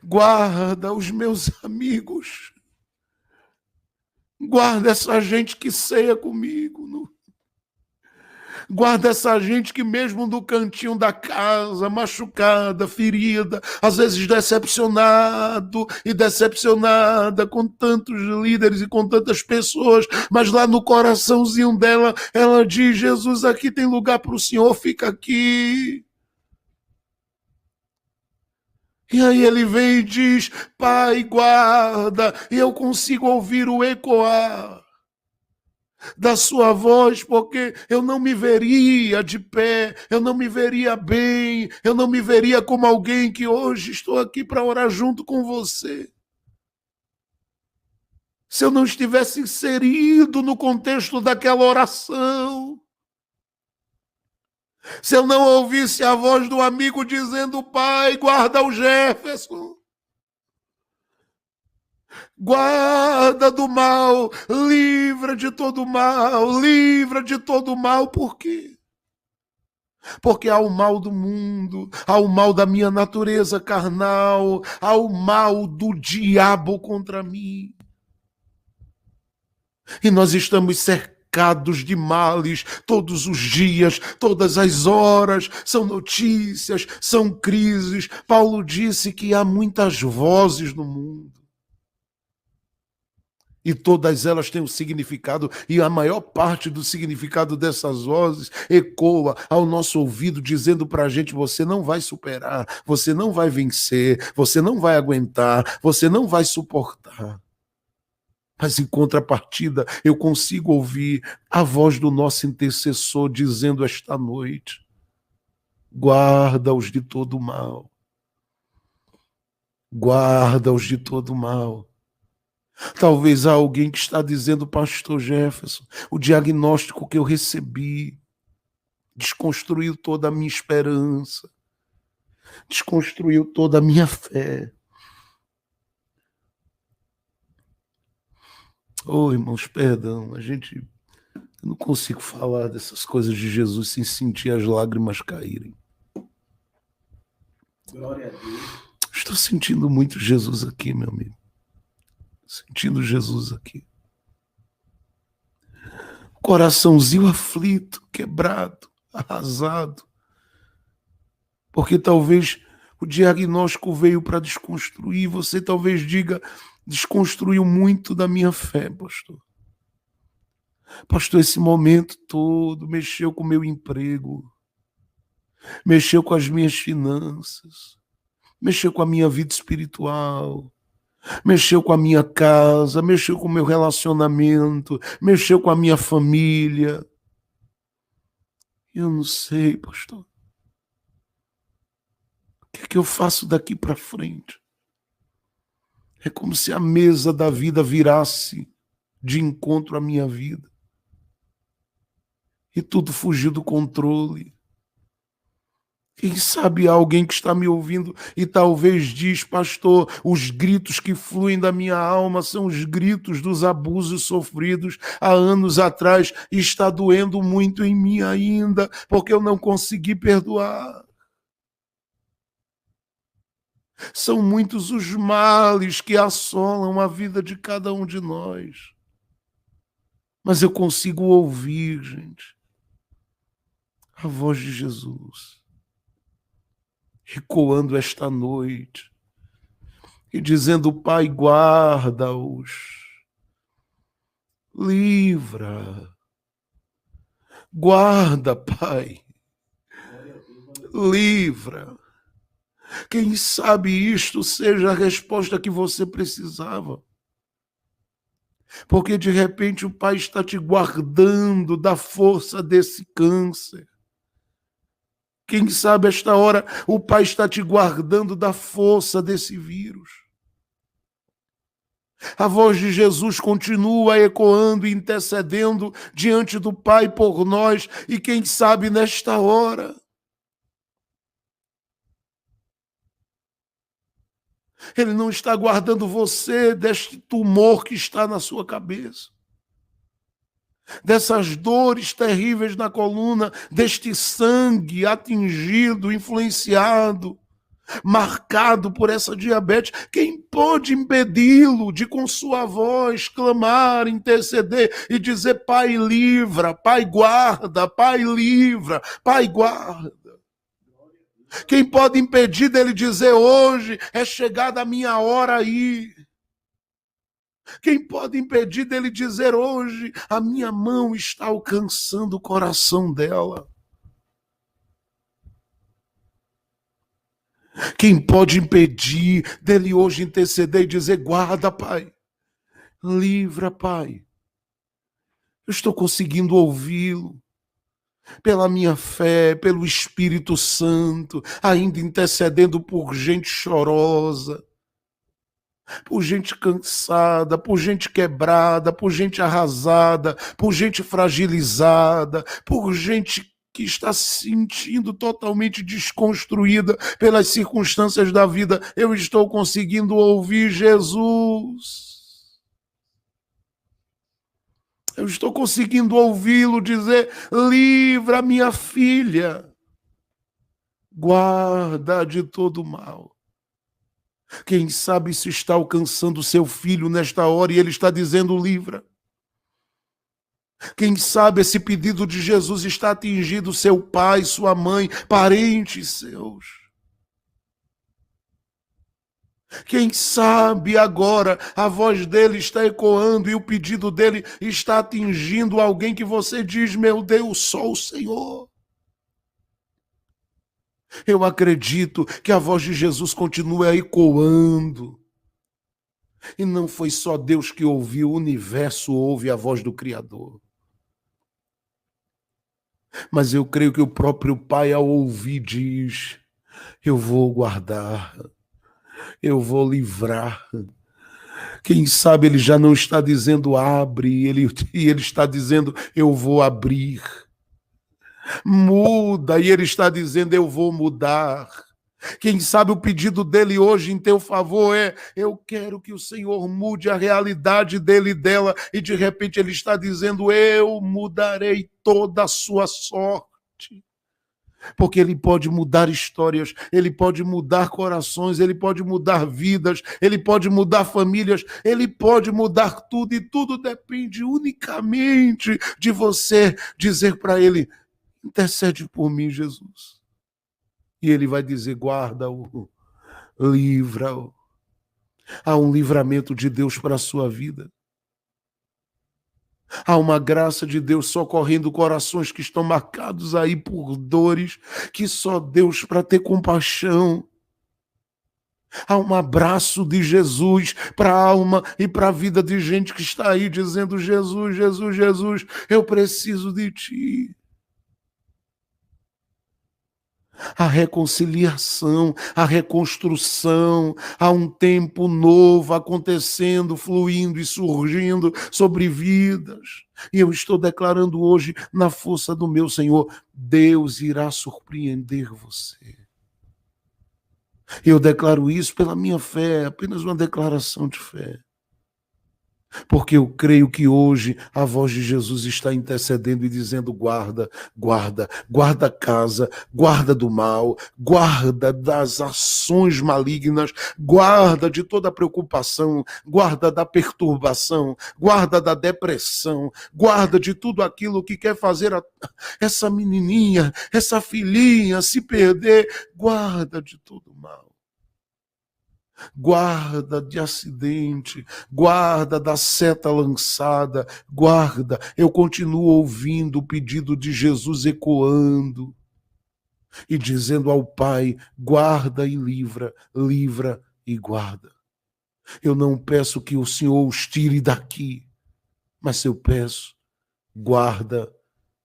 guarda os meus amigos, guarda essa gente que ceia comigo. Guarda essa gente que mesmo no cantinho da casa, machucada, ferida, às vezes decepcionado e decepcionada com tantos líderes e com tantas pessoas, mas lá no coraçãozinho dela, ela diz: Jesus, aqui tem lugar para o Senhor, fica aqui. E aí ele vem e diz: Pai, guarda, e eu consigo ouvir o ecoar da sua voz, porque eu não me veria de pé, eu não me veria bem, eu não me veria como alguém que hoje estou aqui para orar junto com você. Se eu não estivesse inserido no contexto daquela oração, se eu não ouvisse a voz do amigo dizendo: Pai, guarda o Jefferson, guarda do mal, livra de todo mal, livra de todo mal. Por quê? Porque há o mal do mundo, há o mal da minha natureza carnal, há o mal do diabo contra mim. E nós estamos cercados de males todos os dias, todas as horas, são notícias, são crises. Paulo disse que há muitas vozes no mundo. E todas elas têm um significado, e a maior parte do significado dessas vozes ecoa ao nosso ouvido, dizendo para a gente: você não vai superar, você não vai vencer, você não vai aguentar, você não vai suportar. Mas em contrapartida, eu consigo ouvir a voz do nosso intercessor dizendo esta noite: guarda-os de todo mal, guarda-os de todo mal. Talvez há alguém que está dizendo: Pastor Jefferson, o diagnóstico que eu recebi desconstruiu toda a minha esperança, desconstruiu toda a minha fé. Oh, irmãos, perdão, eu não consigo falar dessas coisas de Jesus sem sentir as lágrimas caírem. Glória a Deus. Estou sentindo muito Jesus aqui, meu amigo. Sentindo Jesus aqui. Coraçãozinho aflito, quebrado, arrasado. Porque talvez o diagnóstico veio para desconstruir. Você talvez diga: desconstruiu muito da minha fé, pastor. Pastor, esse momento todo mexeu com o meu emprego, mexeu com as minhas finanças, mexeu com a minha vida espiritual, mexeu com a minha casa, mexeu com o meu relacionamento, mexeu com a minha família. Eu não sei, pastor. O que é que eu faço daqui para frente? É como se a mesa da vida virasse de encontro à minha vida. E tudo fugiu do controle. Quem sabe há alguém que está me ouvindo e talvez diz, pastor, os gritos que fluem da minha alma são os gritos dos abusos sofridos há anos atrás e está doendo muito em mim ainda, porque eu não consegui perdoar. São muitos os males que assolam a vida de cada um de nós. Mas eu consigo ouvir, gente, a voz de Jesus ecoando esta noite e dizendo, Pai, guarda-os, livra, guarda, Pai, livra. Quem sabe isto seja a resposta que você precisava. Porque de repente o Pai está te guardando da força desse câncer. Quem sabe esta hora o Pai está te guardando da força desse vírus. A voz de Jesus continua ecoando e intercedendo diante do Pai por nós. E quem sabe nesta hora Ele não está guardando você deste tumor que está na sua cabeça, dessas dores terríveis na coluna, deste sangue atingido, influenciado, marcado por essa diabetes. Quem pode impedi-lo de com sua voz clamar, interceder e dizer, Pai livra, Pai guarda, Pai livra, Pai guarda? Quem pode impedir dele dizer hoje é chegada a minha hora aí? Quem pode impedir dele dizer hoje a minha mão está alcançando o coração dela? Quem pode impedir dele hoje interceder e dizer guarda, Pai, livra, Pai? Eu estou conseguindo ouvi-lo. Pela minha fé, pelo Espírito Santo, ainda intercedendo por gente chorosa, por gente cansada, por gente quebrada, por gente arrasada, por gente fragilizada, por gente que está se sentindo totalmente desconstruída pelas circunstâncias da vida. Eu estou conseguindo ouvir Jesus. Eu estou conseguindo ouvi-lo dizer, livra minha filha, guarda de todo mal. Quem sabe se está alcançando seu filho nesta hora e ele está dizendo, livra. Quem sabe esse pedido de Jesus está atingindo seu pai, sua mãe, parentes seus. Quem sabe agora a voz dele está ecoando e o pedido dele está atingindo alguém que você diz, meu Deus, só o Senhor. Eu acredito que a voz de Jesus continua ecoando. E não foi só Deus que ouviu, o universo ouve a voz do Criador. Mas eu creio que o próprio Pai, ao ouvir, diz, eu vou guardar, eu vou livrar. Quem sabe ele já não está dizendo abre, e ele está dizendo eu vou abrir. Muda, e ele está dizendo eu vou mudar. Quem sabe o pedido dele hoje em teu favor é, eu quero que o Senhor mude a realidade dele e dela, e de repente ele está dizendo, eu mudarei toda a sua sorte. Porque ele pode mudar histórias, ele pode mudar corações, ele pode mudar vidas, ele pode mudar famílias, ele pode mudar tudo, e tudo depende unicamente de você dizer para ele, intercede por mim, Jesus. E ele vai dizer, guarda-o, livra-o. Há um livramento de Deus para a sua vida. Há uma graça de Deus socorrendo corações que estão marcados aí por dores, que só Deus para ter compaixão Há um abraço de Jesus para a alma e para a vida de gente que está aí dizendo: Jesus, Jesus, Jesus, eu preciso de ti. A reconciliação, a reconstrução, há um tempo novo acontecendo, fluindo e surgindo sobre vidas. E eu estou declarando hoje, na força do meu Senhor, Deus irá surpreender você. Eu declaro isso pela minha fé, apenas uma declaração de fé. Porque eu creio que hoje a voz de Jesus está intercedendo e dizendo: guarda, guarda, guarda a casa, guarda do mal, guarda das ações malignas, guarda de toda a preocupação, guarda da perturbação, guarda da depressão, guarda de tudo aquilo que quer fazer essa menininha, essa filhinha se perder, guarda de todo mal. Guarda de acidente, guarda da seta lançada, guarda. Eu continuo ouvindo o pedido de Jesus ecoando e dizendo ao Pai: guarda e livra, livra e guarda. Eu não peço que o Senhor os tire daqui, mas eu peço: guarda,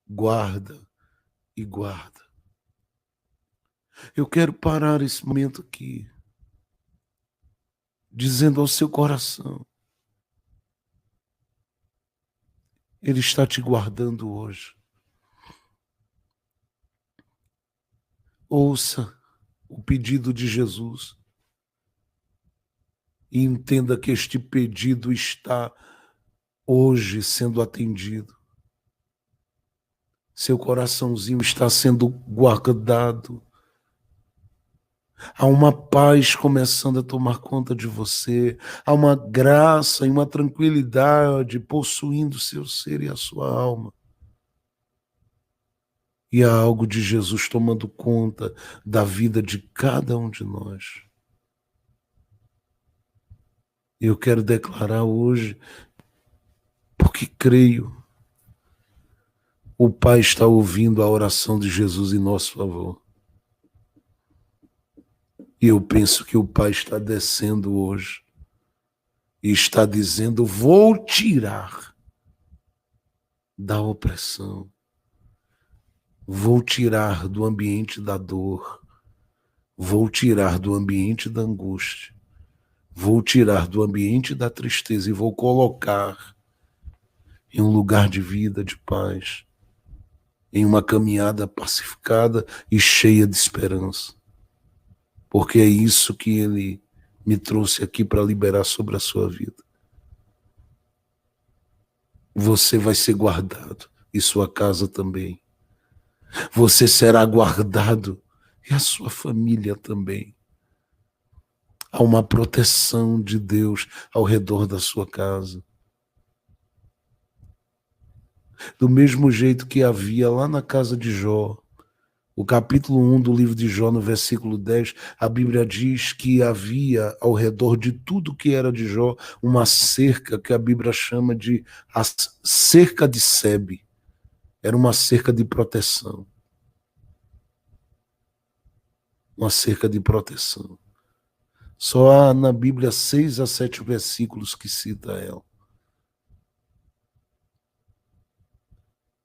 guarda e guarda. Eu quero parar esse momento aqui, dizendo ao seu coração: Ele está te guardando hoje. Ouça o pedido de Jesus e entenda que este pedido está hoje sendo atendido. Seu coraçãozinho está sendo guardado. Há uma paz começando a tomar conta de você. Há uma graça e uma tranquilidade possuindo seu ser e a sua alma. E há algo de Jesus tomando conta da vida de cada um de nós. Eu quero declarar hoje, porque creio, o Pai está ouvindo a oração de Jesus em nosso favor. E eu penso que o Pai está descendo hoje e está dizendo: vou tirar da opressão, vou tirar do ambiente da dor, vou tirar do ambiente da angústia, vou tirar do ambiente da tristeza e vou colocar em um lugar de vida, de paz, em uma caminhada pacificada e cheia de esperança. Porque é isso que Ele me trouxe aqui para liberar sobre a sua vida. Você vai ser guardado e sua casa também. Você será guardado e a sua família também. Há uma proteção de Deus ao redor da sua casa. Do mesmo jeito que havia lá na casa de Jó, o capítulo 1 do livro de Jó, no versículo 10, a Bíblia diz que havia ao redor de tudo que era de Jó uma cerca que a Bíblia chama de a cerca de Sebe. Era uma cerca de proteção. Uma cerca de proteção. Só há na Bíblia 6 a 7 versículos que cita ela.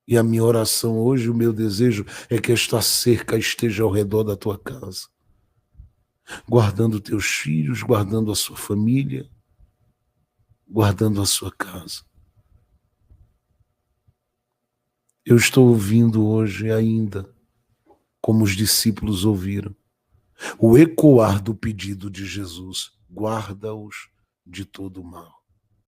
E a minha oração hoje, o meu desejo é que esta cerca esteja ao redor da tua casa, guardando teus filhos, guardando a sua família, guardando a sua casa. Eu estou ouvindo hoje ainda, como os discípulos ouviram, o ecoar do pedido de Jesus: guarda-os de todo mal.